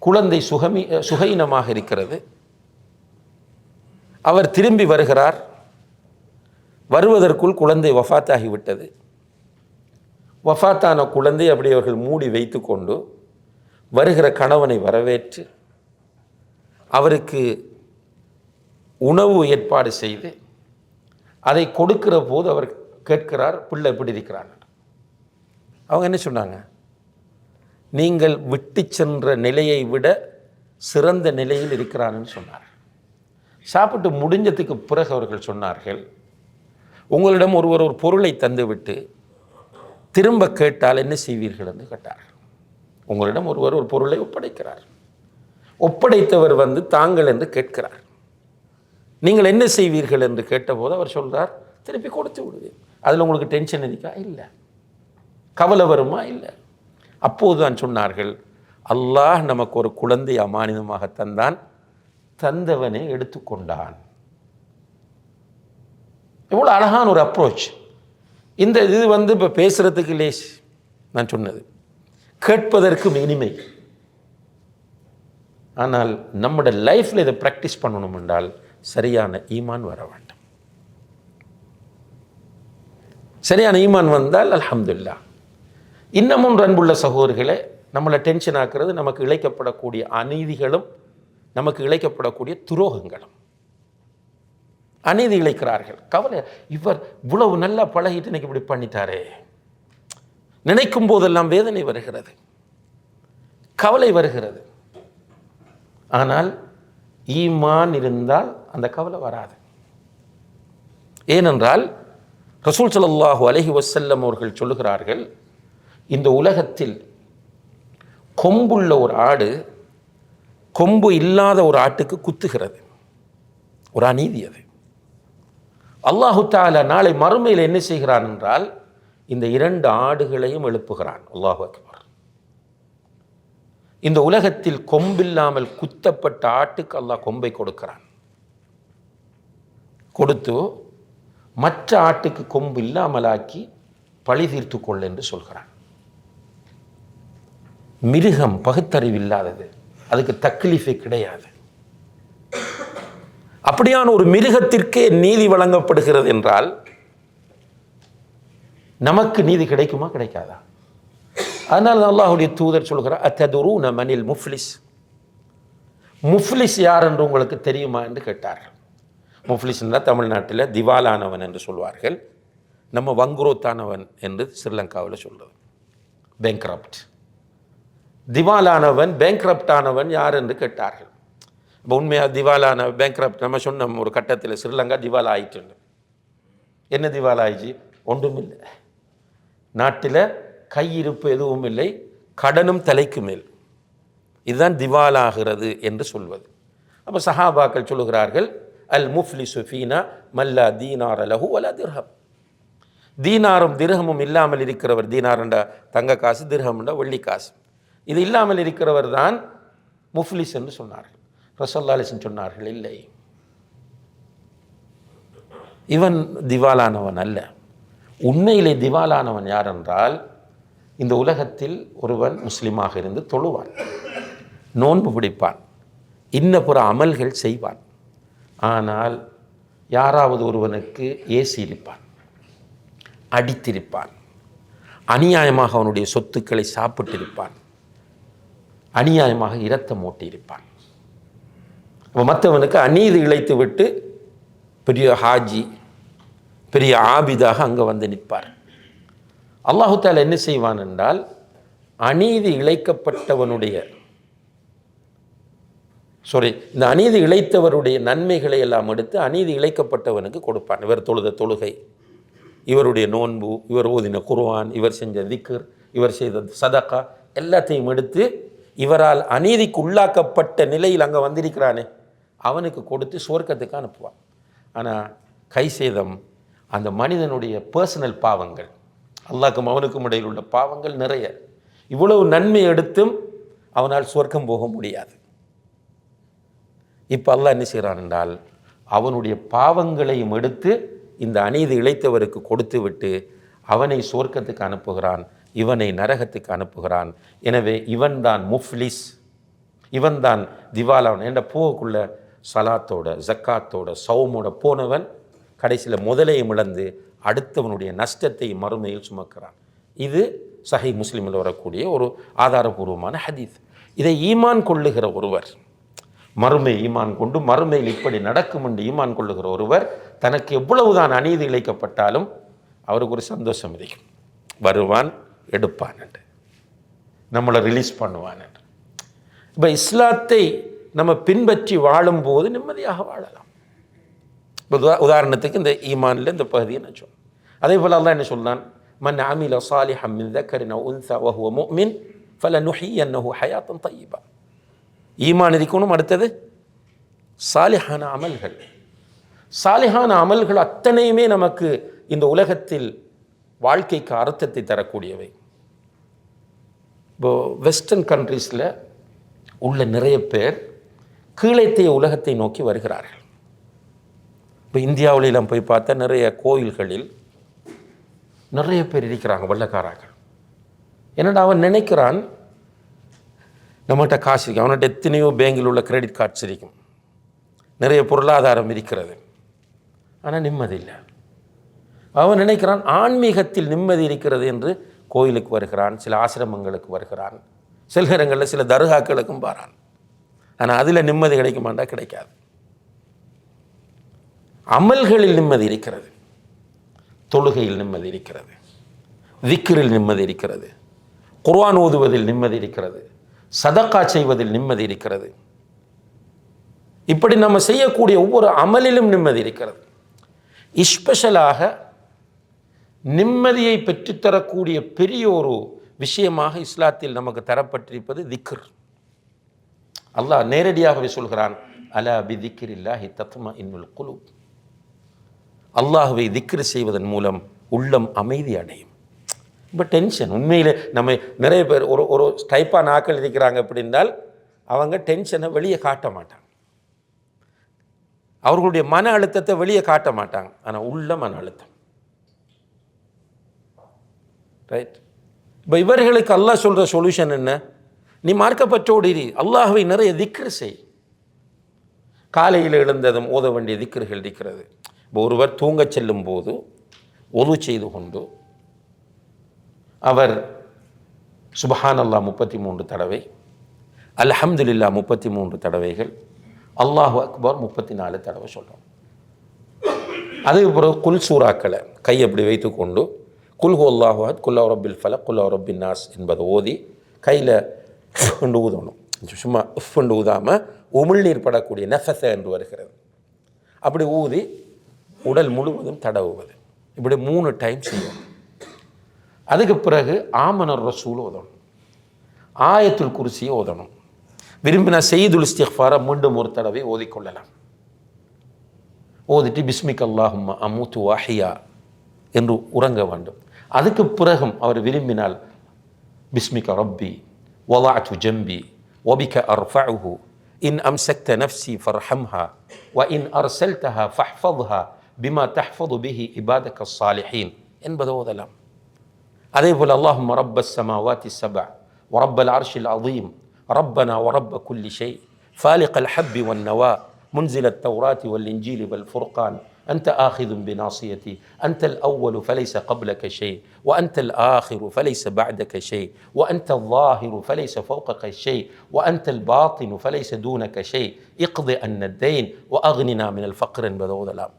குழந்தை சுகையினமாக இருக்கிறது. அவர் திரும்பி வருகிறார். வருவதற்குள் குழந்தை வஃபாத்தாகிவிட்டது. வஃபாத்தான குழந்தை அப்படி அவர்கள் மூடி வைத்து கொண்டு வருகிற கணவனை வரவேற்று அவருக்கு உணவு ஏற்பாடு செய்து அதை கொடுக்கிற போது அவர் கேட்கிறார், பிள்ளை எப்படி இருக்கிறான்? அவங்க என்ன சொன்னாங்க? நீங்கள் விட்டு சென்ற நிலையை விட சிறந்த நிலையில் இருக்கிறான்னு சொன்னார். சாப்பிட்டு முடிஞ்சதுக்கு பிறகு அவர்கள் சொன்னார்கள், உங்களிடம் ஒருவர் ஒரு பொருளை தந்துவிட்டு திரும்ப கேட்டால் என்ன செய்வீர்கள் என்று கேட்டார். உங்களிடம் ஒருவர் ஒரு பொருளை ஒப்படைக்கிறார், ஒப்படைத்தவர் வந்து தாங்கள் என்று கேட்கிறார். நீங்கள் என்ன செய்வீர்கள் என்று கேட்டபோது அவர் சொல்றார், திருப்பி கொடுத்து விடுவேன். அதில் உங்களுக்கு டென்ஷன் இருக்கா? இல்லை. கவலை வருமா? இல்லை. அப்போதுதான் சொன்னார்கள், அல்லாஹ் நமக்கு ஒரு குழந்தை அமானிதமாக தந்தான், தந்தவனே எடுத்துக்கொண்டான். எவ்வளோ அழகான ஒரு அப்ரோச். இந்த இது வந்து இப்போ பேசுறதுக்கு லேஸ், நான் சொன்னது கேட்பதற்கு இனிமை. ஆனால் நம்முடைய லைஃப்பில் இதை ப்ராக்டிஸ் பண்ணணும் என்றால் சரியான ஈமான் வர வேண்டும். சரியான ஈமான் வந்தால் அல்ஹம்துலில்லாஹ். இன்னமும் அன்புள்ள சகோதரர்களே, நம்மளை டென்ஷன் ஆக்குறது நமக்கு இழைக்கப்படக்கூடிய அநீதிகளும் நமக்கு இழைக்கப்படக்கூடிய துரோகங்களும். அநீதி இழைக்கிறார்கள், கவலை, இவர் இவ்வளவு நல்லா பழகிட்டு இன்னைக்கு இப்படி பண்ணிட்டாரே, நினைக்கும் போதெல்லாம் வேதனை வருகிறது, கவலை வருகிறது. ஆனால் ஈமான் இருந்தால் அந்த கவலை வராது. ஏனென்றால் ரசூல் ஸல்லல்லாஹு அலைஹி வஸல்லம் அவர்கள் சொல்லுகிறார்கள், இந்த உலகத்தில் கொம்புள்ள ஒரு ஆடு கொம்பு இல்லாத ஒரு ஆட்டுக்கு குத்துகிறது. ஒரு அநீதி அது. அல்லாஹு தஆலா நாளை மறுமையில் என்ன செய்கிறான் என்றால், இந்த இரண்டு ஆடுகளையும் எழுப்புகிறான். அல்லாஹு அக்பர். இந்த உலகத்தில் கொம்பில்லாமல் குத்தப்பட்ட ஆட்டுக்கு அல்லாஹ் கொம்பை கொடுக்கிறான். கொடுத்து மற்ற ஆட்டுக்கு கொம்பு இல்லாமலாக்கி பழி தீர்த்து கொள் என்று சொல்கிறான். மிருகம் பகுத்தறிவில்லாதது, அதுக்கு தக்லீஃபே கிடையாது. அப்படியான ஒரு மிருகத்திற்கே நீதி வழங்கப்படுகிறது என்றால் நமக்கு நீதி கிடைக்குமா? கிடைக்காதா? அதனால் அல்லாஹ்வுடைய தூதர் சொல்கிறார், அத்ததுரூன மனில் முஃப்லிஸ். முஃப்லிஸ் யார் என்று உங்களுக்கு தெரியுமா என்று கேட்டார்கள். முஃப்லிஸ் என்றால் தமிழ்நாட்டில் திவாலானவன் என்று சொல்வார்கள், நம்ம வங்குரோத்தானவன் என்று ஸ்ரீலங்காவில் சொல்றது பேங்க்ரப்ட். திவாலானவன், பேங்க்ரப்ட் ஆனவன் யார் என்று கேட்டார்கள். இப்போ உண்மையாக திவாலான பேங்க்ரப்ட் நம்ம சொன்ன ஒரு கட்டத்தில் ஸ்ரீலங்கா திவாலா ஆயிட்டு. என்ன திவாலா ஆயிடுச்சு? ஒன்றுமில்லை, நாட்டில் கையிருப்பு எதுவும் இல்லை, கடனும் தலைக்கு மேல். இதுதான் திவாலாகிறது என்று சொல்வது. அப்போ சஹாபாக்கள் சொல்லுகிறார்கள், அல் முஃப்லிசு ஃபீனா மல்லா தீனார லஹு வலா திர்ஹம். தீனாரும் திர்ஹமும் இல்லாமல் இருக்கிறவர், தீனார்ண்டா தங்க காசு, திர்ஹம்ண்டா வெள்ளி காசு, இது இல்லாமல் இருக்கிறவர் தான் முஃப்லிஸ் என்று சொன்னார்கள். ரசூலுல்லாஹி அலைஹி வஸல்லம் சொன்னார்கள், இல்லை, இவன் திவாலானவன் அல்ல. உண்மையிலே திவாலானவன் யார் என்றால், இந்த உலகத்தில் ஒருவன் முஸ்லீமாக இருந்து தொழுவான், நோன்பு பிடிப்பான், இன்ன புற அமல்கள் செய்வான். ஆனால் யாராவது ஒருவனுக்கு ஏசியிருப்பான், அடித்திருப்பான், அநியாயமாக அவனுடைய சொத்துக்களை சாப்பிட்டிருப்பான், அநியாயமாக இரத்தம் ஓட்டியிருப்பான். மற்றவனுக்கு அநீதி இழைத்து விட்டு பெரிய ஹாஜி, பெரிய ஆபிதாக அங்கே வந்து நிற்பார். அல்லாஹு தஆலா என்ன செய்வான் என்றால், அநீதி இழைக்கப்பட்டவனுடைய இந்த அநீதி இழைத்தவருடைய நன்மைகளை எல்லாம் எடுத்து அநீதி இழைக்கப்பட்டவனுக்கு கொடுப்பான். இவர் தொழுத தொழுகை, இவருடைய நோன்பு, இவர் ஓதின குர்ஆன், இவர் செஞ்ச திக்ர், இவர் செய்த சதகா எல்லாத்தையும் எடுத்து இவரால் அநீதிக்கு உள்ளாக்கப்பட்ட நிலையில் அங்கே வந்திருக்கிறானே அவனுக்கு கொடுத்து சுவர்க்கத்துக்கு அனுப்புவான். ஆனால் கை சேதம், அந்த மனிதனுடைய பர்சனல் பாவங்கள், அல்லாஹ்க்கும் அவனுக்கும் இடையில் உள்ள பாவங்கள் நிறைய. இவ்வளவு நன்மை எடுத்தும் அவனால் சுவர்க்கம் போக முடியாது. இப்போ அல்லாஹ் என்ன செய்கிறான் என்றால், அவனுடைய பாவங்களையும் எடுத்து இந்த அநீதி இழைத்தவருக்கு கொடுத்து விட்டு அவனை சுவர்க்கத்துக்கு அனுப்புகிறான், இவனை நரகத்துக்கு அனுப்புகிறான். எனவே இவன்தான் முஃப்லிஸ், இவன்தான் திவாலாவன். என்ற போகக்குள்ள சலாத்தோட, ஜக்காத்தோட, சௌமோட போனவன் கடைசியில் முதலையும் இழந்து அடுத்தவனுடைய நஷ்டத்தை மறுமையில் சுமக்கிறான். இது சஹீஹ் முஸ்லிமில் வரக்கூடிய ஒரு ஆதாரபூர்வமான ஹதீஸ். இதை ஈமான் கொள்ளுகிற ஒருவர், மறுமை ஈமான் கொண்டு மறுமையில் இப்படி நடக்கும் என்று ஈமான் கொள்ளுகிற ஒருவர், தனக்கு எவ்வளவுதான் அநீதி இழைக்கப்பட்டாலும் அவருக்கு ஒரு சந்தோஷம் இருக்கும். வருவான், எடுப்பான் என்று, நம்மளை ரிலீஸ் பண்ணுவான் என்று. இப்போ இஸ்லாத்தை நம்ம பின்பற்றி வாழும்போது நிம்மதியாக வாழலாம். இப்போ உதாரணத்துக்கு இந்த ஈமானில் இந்த பகுதியை நான் சொன்னேன். அதே போல் அல்லாஹ் என்ன சொல்றான், மன் அமில சாலிஹன் மின் ذكر أو أنثى وهو مؤمن فلنحيينه حياة طيبة. ஈமான் இருக்கணும். அடுத்தது சாலிஹான அமல்கள். சாலிஹான அமல்கள் அத்தனையுமே நமக்கு இந்த உலகத்தில் வாழ்க்கைக்கு அர்த்தத்தை தரக்கூடியவை. இப்போ வெஸ்டர்ன் கண்ட்ரீஸில் உள்ள நிறைய பேர் கீழைத்தைய உலகத்தை நோக்கி வருகிறார்கள். இப்போ இந்தியாவிலாம் போய் பார்த்தா நிறைய கோயில்களில் நிறைய பேர் இருக்கிறாங்க வெள்ளக்காரர்கள். என்னடா அவன் நினைக்கிறான் நம்மகிட்ட காசு இருக்கு, அவன்கிட்ட எத்தனையோ பேங்கில் உள்ள கிரெடிட் கார்ட்ஸ் இருக்கும், நிறைய பொருளாதாரம் இருக்கிறது, ஆனால் நிம்மதி இல்லை. அவன் நினைக்கிறான் ஆன்மீகத்தில் நிம்மதி இருக்கிறது என்று கோயிலுக்கு வருகிறான், சில ஆசிரமங்களுக்கு வருகிறான், சில நேரங்களில் சில தர்காக்களுக்கும் பாரான். ஆனால் அதில் நிம்மதி கிடைக்குமாண்டா? கிடைக்காது. அமல்களில் நிம்மதி இருக்கிறது, தொழுகையில் நிம்மதி இருக்கிறது, திக்ரில் நிம்மதி இருக்கிறது, குர்ஆன் ஓதுவதில் நிம்மதி இருக்கிறது, சதக்கா செய்வதில் நிம்மதி இருக்கிறது. இப்படி நம்ம செய்யக்கூடிய ஒவ்வொரு அமலிலும் நிம்மதி இருக்கிறது. ஸ்பெஷலாக நிம்மதியை பெற்றுத்தரக்கூடிய பெரிய ஒரு விஷயமாக இஸ்லாத்தில் நமக்கு தரப்பட்டிருப்பது திக்ர். அல்லாஹ் நேரடியாகவே சொல்கிறான், அலா பி திக்ரில்லாஹி தத்மஇன்னுல் குலூப். அல்லாஹ்வை திக்ர் செய்வதன் மூலம் உள்ளம் அமைதி அடையும். இப்போ டென்ஷன் உண்மையில் நம்ம நிறைய பேர் ஒரு டைப்பாக நாக்கள் இருக்கிறாங்க அப்படின்னால் அவங்க டென்ஷனை வெளியே காட்ட மாட்டாங்க, அவர்களுடைய மன அழுத்தத்தை வெளியே காட்ட மாட்டாங்க, ஆனால் உள்ள மன அழுத்தம். ரைட். இப்போ இவர்களுக்கு அல்லாஹ் சொல்கிற சொல்யூஷன் என்ன? நீ மார்க்கப்பற்றோடு இரு, அல்லாஹ்வை நிறைய திக்ர் செய். காலையில் எழுந்ததும் ஓத வேண்டிய திக்ர்கள் இருக்கிறது. இப்போ ஒருவர் தூங்கச் செல்லும் போது ஒது செய்து கொண்டு அவர் சுப்ஹானல்லாஹ் 33 தடவை, அல்ஹம்துலில்லாஹ் 33 தடவைகள், அல்லாஹு அக்பர் 34 தடவை சொல்கிறோம். அதுக்கு பிறகு குல் சூறாக்களை கை அப்படி வைத்து கொண்டு குல் ஹு அல்லாஹு அஹத், குல் ரப்பில் ஃபலக், குல் ரப்பின் நாஸ் என்பதை ஓதி கையில் கொண்டு ஊதணும். சும்மா கொண்டு ஊதாமல் உமிழ்நீர் படக்கூடிய நஃபஸ என்று வருகிறது, அப்படி ஊதி உடல் முழுவதும் தடவுவது. இப்படி 3 டைம் செய்யணும். அதுக்கு பிறகு ஆமனர் ரசூல் ஓதணும், ஆயத்துல் குர்சியை ஓதணும். விரும்பினா செய்துல் இஸ்திக்ஃபாரை மீண்டும் ஒரு தடவை ஓதிக்கொள்ளலாம். ஓதிட்டு பிஸ்மிக் அல்லாஹும்ம அமூத்து வாஹியா என்று உறங்க வேண்டும். அதுக்கு பிறகும் அவர் விரும்பினால் பிஸ்மிக ரப்பி வலாஅத்து ஜம்பி வபிக அர்ஃபஉஹு இன் அம்சக்த நஃப்ஸி ஃபர்ஹம்ஹா வ இன் அர்சல்தஹா ஃபஹ்ஃபத்ஹா பிமா தஹ்ஃபது பிஹி இபாதக ஸாலிஹீன் என்பதை ஓதலாம். அதே போல் அல்லாஹும்ம ரப்பஸ் ஸமாவாத்தி ஸபஅ வ ரப்பல் அர்ஷில் அஸீம் ரப்பனா வ ரப்ப குல்லி ஷை ஃபாலிகல் ஹப்பி வன் நவா منزل التوراة والإنجيل والفرقان أنت آخذ بناصيتي أنت الأول فليس قبلك شيء وأنت الآخر فليس بعدك شيء وأنت الظاهر فليس فوقك شيء وأنت الباطن فليس دونك شيء اقض أن الدين وأغننا من الفقر بذوذ الأم.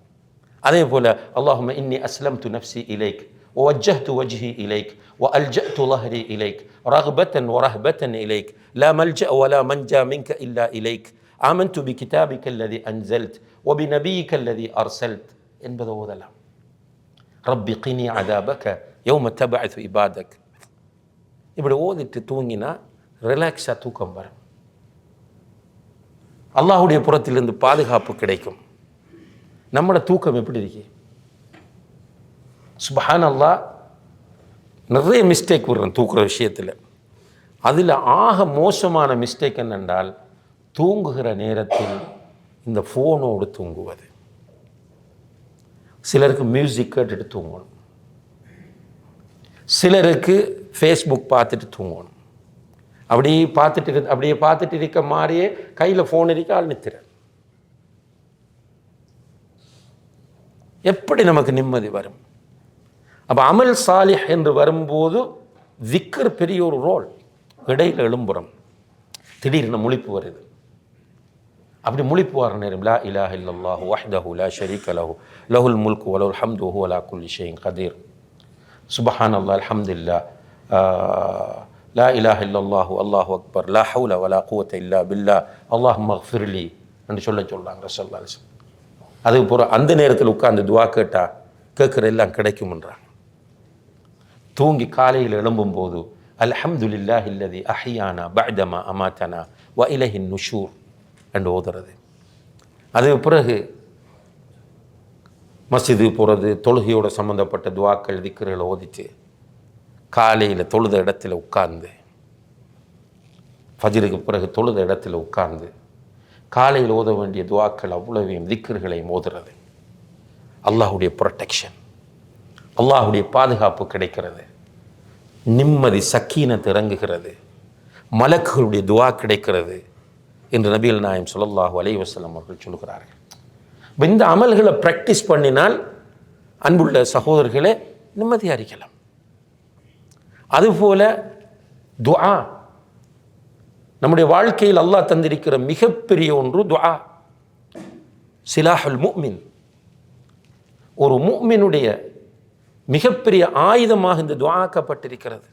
அதே போல اللهم إني أسلمت نفسي إليك ووجهت وجهي إليك وألجأت ظهري إليك رغبة ورهبة إليك لا ملجأ ولا منجا منك إلا إليك آمنت بكتابك الذي أنزلت وبنبيك الذي أرسلت என்பதை ஓதலாம். ரப்பி கினி அதாபக யௌம தபஅத் இபாதக். இப்படி ஓதிட்டு தூங்கினா ரிலாக்ஸாக தூக்கம் வரும், அல்லாஹுடைய புறத்திலிருந்து பாதுகாப்பு கிடைக்கும். நம்மளோட தூக்கம் எப்படி இருக்கு? சுப்ஹானல்லாஹ், நிறைய மிஸ்டேக் வரும் தூக்குற விஷயத்தில். அதில் ஆக மோசமான மிஸ்டேக் என்னென்றால் தூங்குகிற நேரத்தில் இந்த ஃபோனோடு தூங்குவது. சிலருக்கு மியூசிக் கேட்டுட்டு தூங்கணும், சிலருக்கு ஃபேஸ்புக் பார்த்துட்டு தூங்கணும். அப்படியே பார்த்துட்டு இருக்க மாதிரியே கையில் ஃபோன் இருக்க ஆள் நிற்கிற. எப்படி நமக்கு நிம்மதி வரும்? அப்போ அமல் சாலிஹ் என்று வரும்போது திக்ர் பெரிய ஒரு ரோல். இடையில் எழும்புறம் திடீர்னு முழிப்பு வருது. அப்படி முழிப்பு வர நேரம் லா இலாஹ இல்லல்லாஹு வஹ்தஹு லா ஷரீக லஹு லஹுல் முல்கு வலஹுல் ஹம்து வஹுவ அலா குல்லி ஷைஇன் கதீர் சுப்ஹானல்லாஹ் அல்ஹம்துலில்லாஹ் லா இலாஹ இல்லல்லாஹு அல்லாஹு அக்பர் லா ஹவுல வலா குவத்த இல்லா பில்லாஹ் அல்லாஹும்ம ஃபிர்லி என்று சொல்கிறாங்க ரசூலுல்லாஹி அலைஹி வஸல்லம். அதுக்கு பிறகு அந்த நேரத்தில் உட்கார்ந்து துவா கேட்டால் கேட்குற எல்லாம் கிடைக்கும்ன்றாங்க. தூங்கி காலையில் எழும்பும்போது அல்ஹம்துலில்லாஹி அல்லதி அஹ்யானா பஅதமா அமாதனா வ இலைஹின் நுஷூர் என்று ஓதுறது. அது பிறகு மஸ்ஜிது போகிறது, தொழுகையோடு சம்மந்தப்பட்ட துவாக்கள் திக்ருகளை ஓதிச்சு காலையில் தொழுத இடத்துல உட்கார்ந்து, ஃபஜ்ருக்கு பிறகு தொழுத இடத்துல உட்கார்ந்து காலையில் ஓத வேண்டிய துவாக்கள் அவ்வளவையும் திக்ருகளையும் ஓதுறது. அல்லாஹுடைய ப்ரொடெக்ஷன், அல்லாஹுடைய பாதுகாப்பு கிடைக்கிறது, நிம்மதி சக்கீனத் இறங்குகிறது, மலக்குகளுடைய துவா கிடைக்கிறது என்று நபிகள் நாயகம் ஸல்லல்லாஹு அலைஹி வஸல்லம் அவர்கள் சொல்கிறார்கள். இந்த அமல்களை ப்ராக்டிஸ் பண்ணினால் அன்புள்ள சகோதரர்களே நிம்மதியாக இருக்கலாம். அதுபோல துஆ நம்முடைய வாழ்க்கையில் அல்லாஹ் தந்திருக்கிற மிகப்பெரிய ஒன்று துஆ. சிலாஹுல் முஃமின், ஒரு முஃமினுடைய மிகப்பெரிய ஆயுதமாக இந்த துஆக்கப்பட்டிருக்கிறது.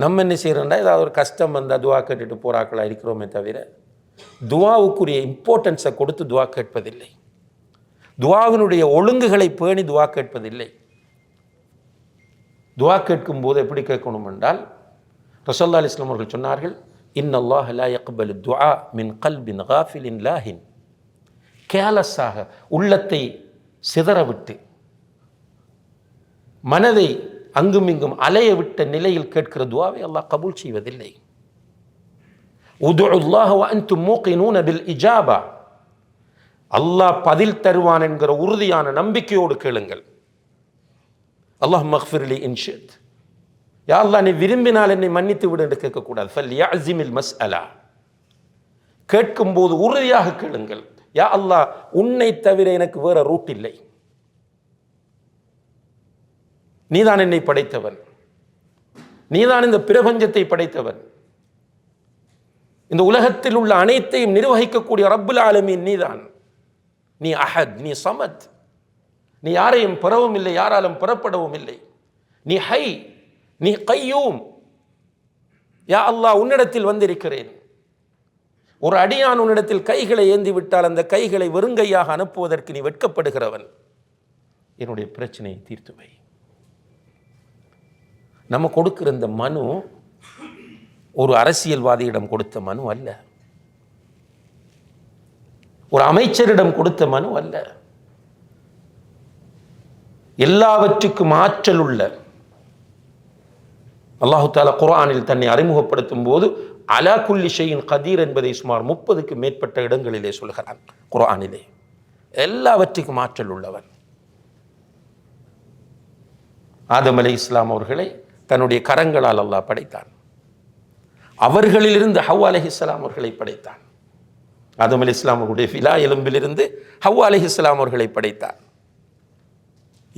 நம்ம என்ன செய்கிறோம்னா, ஏதாவது ஒரு கஷ்டம் வந்தால் துஆ கேட்டுட்டு போராக்களாக இருக்கிறோமே தவிர துஆவுக்குரிய இம்பார்ட்டன்ஸை கொடுத்து துஆ கேட்பதில்லை. துஆவினுடைய ஒழுங்குகளை பேணி துஆ கேட்பதில்லை. துஆ கேட்கும் போது எப்படி கேட்கணும் என்றால், ரசூலுல்லாஹி அலைஹி வஸல்லம் அவர்கள் சொன்னார்கள், இன்னல்லாஹ லா யக்பலு துஆ மின் கல்பின் காஃபிலின் லாஹின். கேலஸாக உள்ளத்தை சிதறவிட்டு மனதை அங்கும் இங்கும் அலைய விட்ட நிலையில் கேட்கிற துஆவை அல்லாஹ் கபூல் செய்வதில்லை. உதுல்லாஹ வ அன்தும் மூகினூன பில் இஜாபா. அல்லாஹ் பதில் தருவான் என்கிற உறுதியான நம்பிக்கையோடு கேளுங்கள். அல்லாஹும்ம இக்ஃபிர்லி இன் ஷித். யா அல்லாஹ், நீ விரும்பினால் என்னை மன்னித்து விடு என்று கேட்கக்கூடாது. ஃபல்யஅஸிமில் மஸ்அலா. கேட்கும்போது உறுதியாக கேளுங்கள். யா அல்லாஹ், உன்னை தவிர எனக்கு வேற ரூட் இல்லை. நீதான் என்னை படைத்தவன், நீதான் இந்த பிரபஞ்சத்தை படைத்தவன், இந்த உலகத்தில் உள்ள அனைத்தையும் நிர்வகிக்கக்கூடிய ரப்புல் ஆலமீன் நீதான். நீ அஹத், நீ சமத், நீ யாரையும் பெறவும் இல்லை, யாராலும் பெறப்படவும் இல்லை. நீ ஹை, நீ கையூம். யா அல்லாஹ், உன்னிடத்தில் வந்திருக்கிறேன். ஒரு அடியான் உன்னிடத்தில் கைகளை ஏந்தி விட்டால் அந்த கைகளை வெறுங்கையாக அனுப்புவதற்கு நீ வெட்கப்படுகிறவன். என்னுடைய பிரச்சனையை தீர்த்து வை. நம்ம கொடுக்கிற இந்த மனு ஒரு அரசியல்வாதியிடம் கொடுத்த மனு அல்ல, ஒரு அமைச்சரிடம் கொடுத்த மனு அல்ல. எல்லாவற்றுக்கும் ஆற்றல் உள்ள அல்லாஹு தஆலா குர்ஆனில் தன்னை அறிமுகப்படுத்தும் போது அலா குல்லி ஷைஇன் கதீர் என்பதை சுமார் 30க்கு மேற்பட்ட இடங்களிலே சொல்கிறான் குர்ஆனிலே. எல்லாவற்றுக்கும் ஆற்றல் உள்ளவன். ஆதம் அலைஹிஸ்ஸலாம் அவர்களை தன்னுடைய கரங்களால் அல்லாஹ் படைத்தான். அவர்களிலிருந்து ஹவ்வா அலைஹிஸ்ஸலாம் அவர்களை படைத்தான். ஆதம் அலைஹிஸ்ஸலாம் அவர்களுடைய ஃபிலா எலும்பிலிருந்து ஹவ்வா அலைஹிஸ்ஸலாம் அவர்களை படைத்தான்.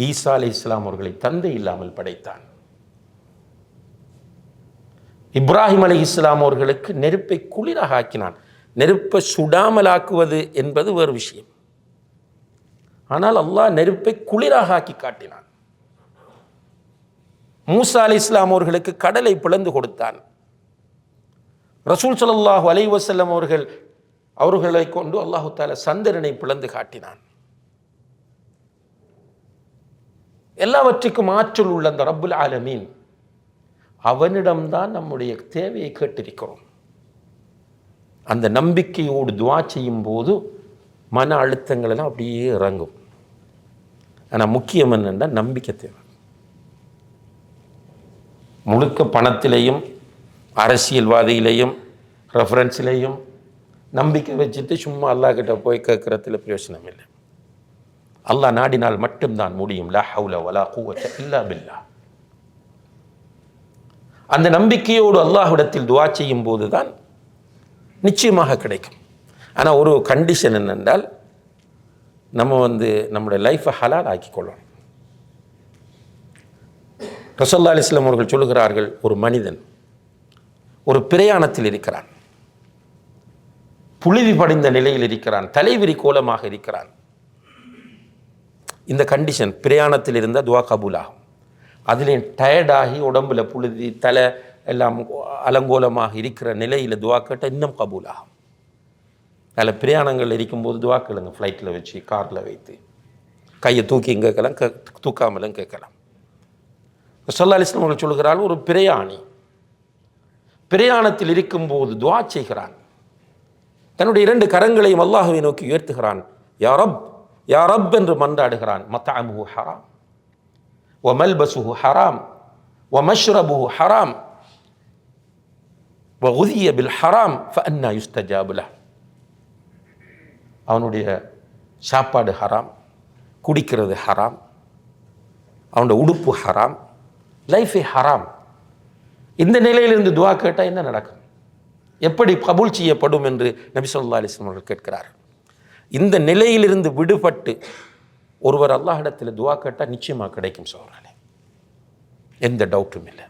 ஈசா அலைஹிஸ்ஸலாம் அவர்களை தந்தை இல்லாமல் படைத்தான். இப்ராஹிம் அலைஹிஸ்ஸலாம் அவர்களுக்கு நெருப்பை குளிராக ஆக்கினான். நெருப்பை சுடாமல் ஆக்குவது என்பது வேறு விஷயம். ஆனால் அல்லாஹ் நெருப்பை குளிராக ஆக்கி காட்டினான். மூசா அலைஹிஸ்ஸலாம் அவர்களுக்கு கடலை பிளந்து கொடுத்தான். ரசூல் ஸல்லல்லாஹு அலைஹி வஸல்லம் அவர்களை கொண்டு அல்லாஹு தஆலா சந்திரனை பிளந்து காட்டினான். எல்லாவற்றுக்கும் ஆற்றல் உள்ள அந்த ரப்புல் ஆலமீன், அவனிடம்தான் நம்முடைய தேவையை கேட்டிருக்கிறோம். அந்த நம்பிக்கையோடு துஆ செய்யும் போது மன அழுத்தங்கள் எல்லாம் அப்படியே இறங்கும். ஆனால் முக்கியம் என்னென்னா நம்பிக்கை தேவை. முழுக்க பணத்திலையும் அரசியல்வாதியிலையும் ரெஃபரன்ஸ்லையும் நம்பிக்கை வச்சுட்டு சும்மா அல்லாஹ் கிட்ட போய் கேட்கறதுல பிரயோஜனம் இல்லை. அல்லாஹ் நாடினால் மட்டும்தான் முடியும். லா ஹவுல வலா குவத்த இல்லா பில்லா. அந்த நம்பிக்கையோடு அல்லாஹ்விடத்தில் துஆ செய்யும் போது தான் நிச்சயமாக கிடைக்கும். ஆனால் ஒரு கண்டிஷன் என்னென்றால், நம்ம நம்முடைய லைஃப்பை ஹலால் ஆக்கிக்கொள்ளணும். ரசூலுல்லாஹி அலைஹி வஸல்லம் அவர்கள் சொல்லுகிறார்கள், ஒரு மனிதன் ஒரு பிரயாணத்தில் இருக்கிறான், புழுதி படிந்த நிலையில் இருக்கிறான், தலைவிரி கோலமாக இருக்கிறான். இந்த கண்டிஷன் பிரயாணத்தில் இருந்தால் துஆ கபூல் ஆகும். அதுலேயும் டயர்டாகி உடம்புல புழுதி தலை எல்லாம் அலங்கோலமாக இருக்கிற நிலையில் துஆ கேட்டால் இன்னும் கபூல் ஆகும். அதில் பிரயாணங்கள் இருக்கும்போது துஆ கேளுங்க. ஃப்ளைட்டில் வச்சு, காரில் வைத்து, கையை தூக்கி கேட்கலாம், தூக்காமலும் கேட்கலாம். ரசூலுல்லாஹி அலைஹி வஸல்லம் அவர்கள் சொல்கிறார்கள், ஒரு பிரயாணி பிரயாணத்தில் இருக்கும்போது துஆ செய்கிறான். தன்னுடைய 2 கரங்களையும் அல்லாஹ்வை நோக்கி உயர்த்துகிறான். யா ரப், யா ரப் என்று மன்றாடுகிறான். மத்அமுஹு ஹராம் வ மல்பஸுஹு ஹராம் வ மஷ்ரபுஹு ஹராம் வ குதிய பில் ஹராம் ஃபஅன்னா யுஸ்தஜாபு லஹ். அவனுடைய சாப்பாடு ஹராம், குடிக்கிறது ஹராம், அவனுடைய உடுப்பு ஹராம், லைஃபே ஹராம். இந்த நிலையிலிருந்து துஆ கேட்டால் என்ன நடக்கும்? எப்படி கபூல் செய்யப்படும் என்று நபி ஸல்லல்லாஹு அலைஹி வஸல்லம் அவர்கள் கேட்கிறார். இந்த நிலையிலிருந்து விடுபட்டு ஒருவர் அல்லாஹ்விடத்தில் துஆ கேட்டால் நிச்சயமாக கிடைக்கும் சகோதரர்களே, எந்த டவுட்டும் இல்லை.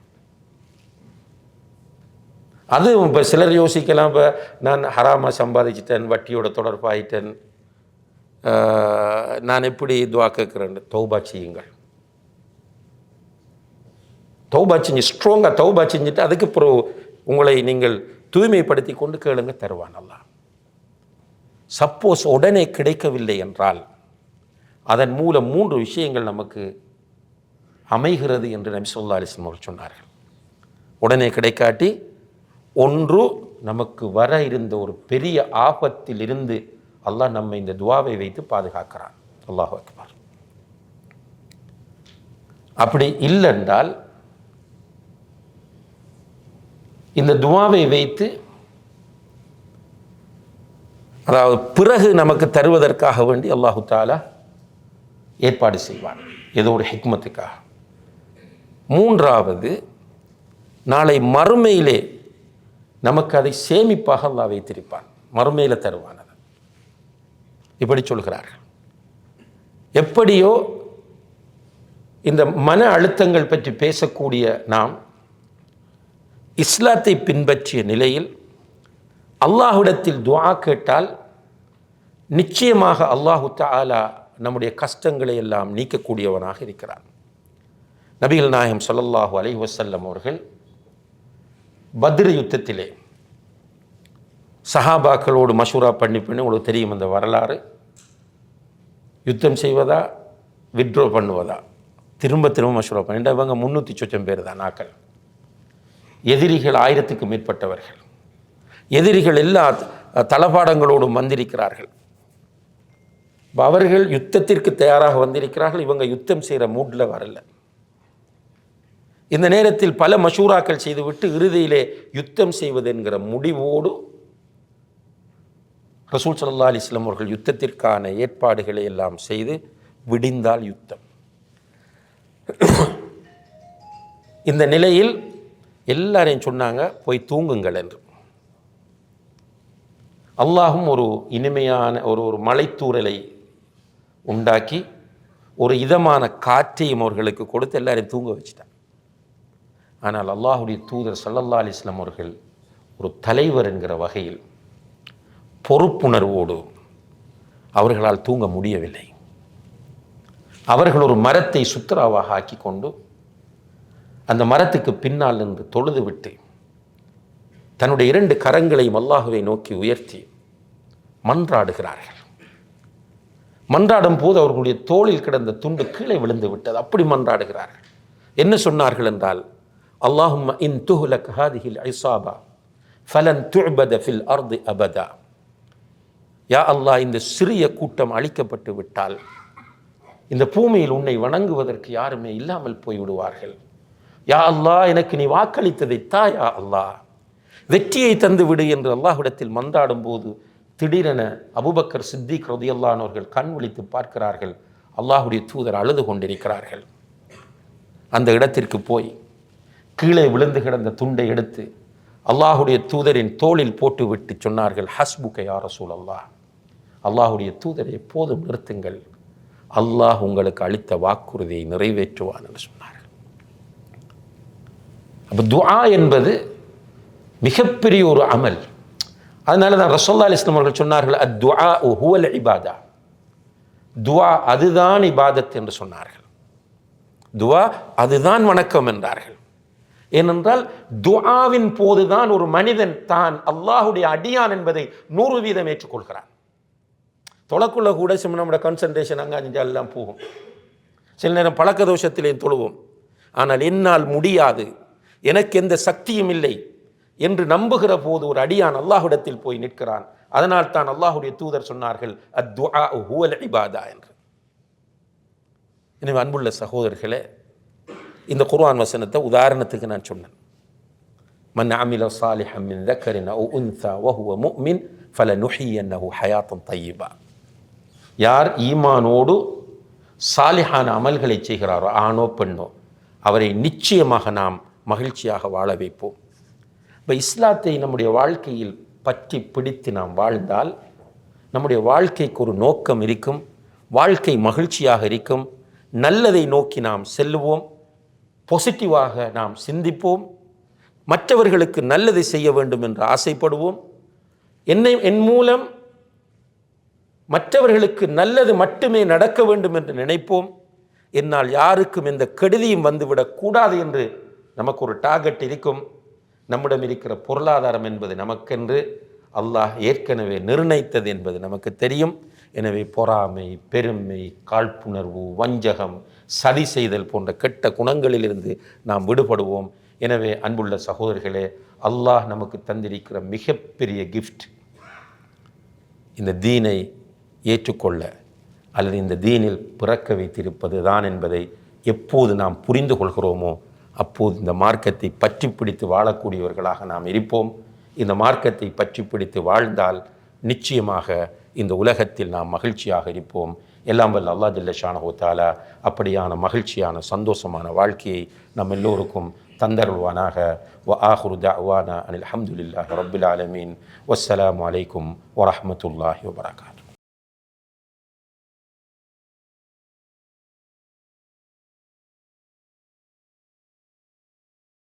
அது இப்போ சிலர் யோசிக்கலாம், இப்போ நான் ஹராமாக சம்பாதிச்சிட்டேன், வட்டியோட தொடர்பாயிட்டேன், நான் எப்படி துஆ கேட்குறேன்? தௌபா செய்யுங்கள். தௌபா செஞ்சு ஸ்ட்ராங்காக தௌபா செஞ்சுட்டு அதுக்கு பிறகு உங்களை நீங்கள் தூய்மைப்படுத்தி கொண்டு கேளுங்க, தருவான் அல்லாஹ். சப்போஸ் உடனே கிடைக்கவில்லை என்றால் அதன் மூலம் 3 விஷயங்கள் நமக்கு அமைகிறது என்று நபி ஸல்லல்லாஹு அலைஹி வஸல்லம் அவர்கள் சொன்னார்கள். உடனே கிடைக்காட்டி, ஒன்று நமக்கு வர இருந்த ஒரு பெரிய ஆபத்தில் இருந்து அல்லாஹ் நம்மை இந்த துஆவை வைத்து பாதுகாக்கிறான். அல்லாஹு அக்பர். அப்படி இல்லை என்றால் இந்த துஆவை வைத்து, அதாவது பிறகு நமக்கு தருவதற்காக வேண்டி அல்லாஹு தஆலா ஏற்பாடு செய்வான், ஏதோ ஒரு ஹிக்மத்துக்காக. 3வது, நாளை மறுமையிலே நமக்கு அதை சேமிப்பாக அல்லாஹ் வைத்திருப்பான், மறுமையில் தருவான். அதை இப்படி சொல்கிறார்கள். எப்படியோ இந்த மன அழுத்தங்கள் பற்றி பேசக்கூடிய நாம் இஸ்லாத்தை பின்பற்றிய நிலையில் அல்லாஹ்விடத்தில் துஆ கேட்டால் நிச்சயமாக அல்லாஹு தஆலா நம்முடைய கஷ்டங்களை எல்லாம் நீக்கக்கூடியவனாக இருக்கிறான். நபிகள் நாயகம் ஸல்லல்லாஹு அலைஹி வஸல்லம் அவர்கள் பத்ர் யுத்தத்திலே சஹாபாக்களோடு மஷூரா பண்ணி உங்களுக்கு தெரியும் அந்த வரலாறு. யுத்தம் செய்வதா வித்ட்ரோ பண்ணுவதா திரும்ப திரும்ப மஷூரா பண்ணி, இவங்க 300 சொச்சம் பேர் தான் நாக்கள். எதிரிகள் 1000க்கு மேற்பட்டவர்கள். எதிரிகள் எல்லா தளபாடங்களோடும் வந்திருக்கிறார்கள். அவர்கள் யுத்தத்திற்கு தயாராக வந்திருக்கிறார்கள். இவங்க யுத்தம் செய்கிற மூட்டில் வரல. இந்த நேரத்தில் பல மஷூராக்கள் செய்துவிட்டு இறுதியிலே யுத்தம் செய்வது என்கிற முடிவோடு ரசூல் ஸல்லல்லாஹு அலைஹி வஸல்லம் அவர்கள் யுத்தத்திற்கான ஏற்பாடுகளை எல்லாம் செய்து விடிந்தால் யுத்தம். இந்த நிலையில் எல்லாரையும் சொன்னாங்க, போய் தூங்குங்கள் என்று. அல்லாஹும் ஒரு இனிமையான ஒரு மலைத்தூறலை உண்டாக்கி ஒரு இதமான காற்றையும் அவர்களுக்கு கொடுத்து எல்லாரையும் தூங்க வச்சுட்டான். ஆனால் அல்லாஹுடைய தூதர் ஸல்லல்லாஹு அலைஹி வஸல்லம் அவர்கள் ஒரு தலைவர் என்கிற வகையில் பொறுப்புணர்வோடு அவர்களால் தூங்க முடியவில்லை. அவர்கள் ஒரு மரத்தை சுத்ராவாக ஆக்கி கொண்டு அந்த மரத்துக்கு பின்னால் நின்று தொழுது விட்டு தன்னுடைய 2 கரங்களையும் அல்லாஹுவை நோக்கி உயர்த்தி மன்றாடுகிறார்கள். மன்றாடும் போது அவர்களுடைய தோளில் கிடந்த துண்டு கீழே விழுந்து விட்டது. அப்படி மன்றாடுகிறார்கள். என்ன சொன்னார்கள் என்றால், அல்லாஹும்ம இன் துஹ்லக் ஹாதிஹில் இஸாபா ஃபலன் துஅபத ஃபில் அர்தி அபதா. யா அல்லாஹ், இந்த சிறிய கூட்டம் அழிக்கப்பட்டு விட்டால் இந்த பூமியில் உன்னை வணங்குவதற்கு யாருமே இல்லாமல் போய்விடுவார்கள். யா அல்லாஹ், எனக்கு நீ வாக்களித்ததை தா யா அல்லாஹ், வெற்றியை தந்து விடு என்று அல்லாஹ்விடத்தில் மன்றாடும் போது திடீரென அபூபக்கர் சித்திக் ரலியல்லாஹு அன்ஹு அவர்கள் கண் விழித்து பார்க்கிறார்கள். அல்லாஹ்வுடைய தூதர் அழுது கொண்டிருக்கிறார்கள். அந்த இடத்திற்கு போய் கீழே விழுந்து கிடந்த துண்டை எடுத்து அல்லாஹ்வுடைய தூதரின் தோளில் போட்டு விட்டு சொன்னார்கள், ஹஸ்புக யா ரசூலல்லாஹ், அல்லாஹ்வுடைய தூதரை எப்போதும் நிறுத்துங்கள், அல்லாஹ் உங்களுக்கு அளித்த வாக்குறுதியை நிறைவேற்றுவான் என்று சொன்னார்கள். அப்போ துஆ என்பது மிகப்பெரிய ஒரு அமல். அதனால தான் ரசூலுல்லாஹி அலைஹி வஸல்லம் அவர்கள் சொன்னார்கள், அத்துஆ ஹுவல் இபாதா, துஆ அதுதான் இபாதத் என்று சொன்னார்கள். துஆ அதுதான் வணக்கம் என்றார்கள். ஏனென்றால் துஆவின் போதுதான் ஒரு மனிதன் தான் அல்லாஹ்வுடைய அடியான் என்பதை 100% ஏற்றுக்கொள்கிறான். தொலைக்குள்ள கூட நம்மளோட கான்சன்ட்ரேஷன் அங்கே எல்லாம் போகும். சில நேரம் பழக்க தோஷத்திலேயும் தொழுவோம். ஆனால் என்னால் முடியாது, எனக்கு எந்த சக்தியும் இல்லை என்று நம்புகிற போது ஒரு அடியான் அல்லாஹ்விடத்தில் போய் நிற்கிறான். அதனால் தான் அல்லாஹுடைய தூதர் சொன்னார்கள் அத்துஆ ஹுவல் இபாதா என்று. எனவே அன்புள்ள சகோதரர்களே, இந்த குர்ஆன் வசனத்தை உதாரணத்துக்கு நான் சொன்னேன். மன் அமில சாலிஹன் மின் தக்கரின் அவ் உன்ஸா வஹுவ முஃமின் ஃபலனுஹியன்னஹு ஹயாத்தன் தய்யிபா. யார் ஈமானோடு சாலிஹான அமல்களை செய்கிறாரோ, ஆணோ பெண்ணோ, அவரை நிச்சயமாக நாம் மகிழ்ச்சியாக வாழ வைப்போம். இப்போ இஸ்லாத்தை நம்முடைய வாழ்க்கையில் பற்றி பிடித்து நாம் வாழ்ந்தால் நம்முடைய வாழ்க்கைக்கு ஒரு நோக்கம் இருக்கும், வாழ்க்கை மகிழ்ச்சியாக இருக்கும், நல்லதை நோக்கி நாம் செல்லுவோம், பாசிட்டிவாக நாம் சிந்திப்போம், மற்றவர்களுக்கு நல்லதை செய்ய வேண்டும் என்று ஆசைப்படுவோம். என் மூலம் மற்றவர்களுக்கு நல்லது மட்டுமே நடக்க வேண்டும் என்று நினைப்போம். என்னால் யாருக்கும் எந்த கெடுதியும் வந்துவிடக்கூடாது என்று நமக்கு ஒரு டார்கெட் இருக்கும். நம்மிடம் இருக்கிற பொருளாதாரம் என்பது நமக்கென்று அல்லாஹ் ஏற்கனவே நிர்ணயித்தது என்பது நமக்கு தெரியும். எனவே பொறாமை, பெருமை, காழ்ப்புணர்வு, வஞ்சகம், சதி செய்தல் போன்ற கெட்ட குணங்களிலிருந்து நாம் விடுபடுவோம். எனவே அன்புள்ள சகோதரர்களே, அல்லாஹ் நமக்கு தந்திருக்கிற மிகப்பெரிய கிஃப்ட் இந்த தீனை ஏற்றுக்கொள்ள அல்லது இந்த தீனில் பிறக்க வைத்திருப்பது தான் என்பதை எப்போது நாம் புரிந்து கொள்கிறோமோ அப்போது இந்த மார்க்கத்தை பற்றி பிடித்து வாழக்கூடியவர்களாக நாம் இருப்போம். இந்த மார்க்கத்தை பற்றி பிடித்து வாழ்ந்தால் நிச்சயமாக இந்த உலகத்தில் நாம் மகிழ்ச்சியாக இருப்போம். எல்லாம் வல்ல அல்லாஹ் ஜல்ல ஷானஹு தஆலா அப்படியான மகிழ்ச்சியான சந்தோஷமான வாழ்க்கையை நம் எல்லோருக்கும் தந்தருள்வானாக. வ ஆஹிரு தஅவானா அனில் ஹம்துலில்லாஹி ரப்பில் ஆலமீன். வஸ்ஸலாமு அலைக்கும் வரஹ்மத்துல்லாஹி வபரகாத்துஹு.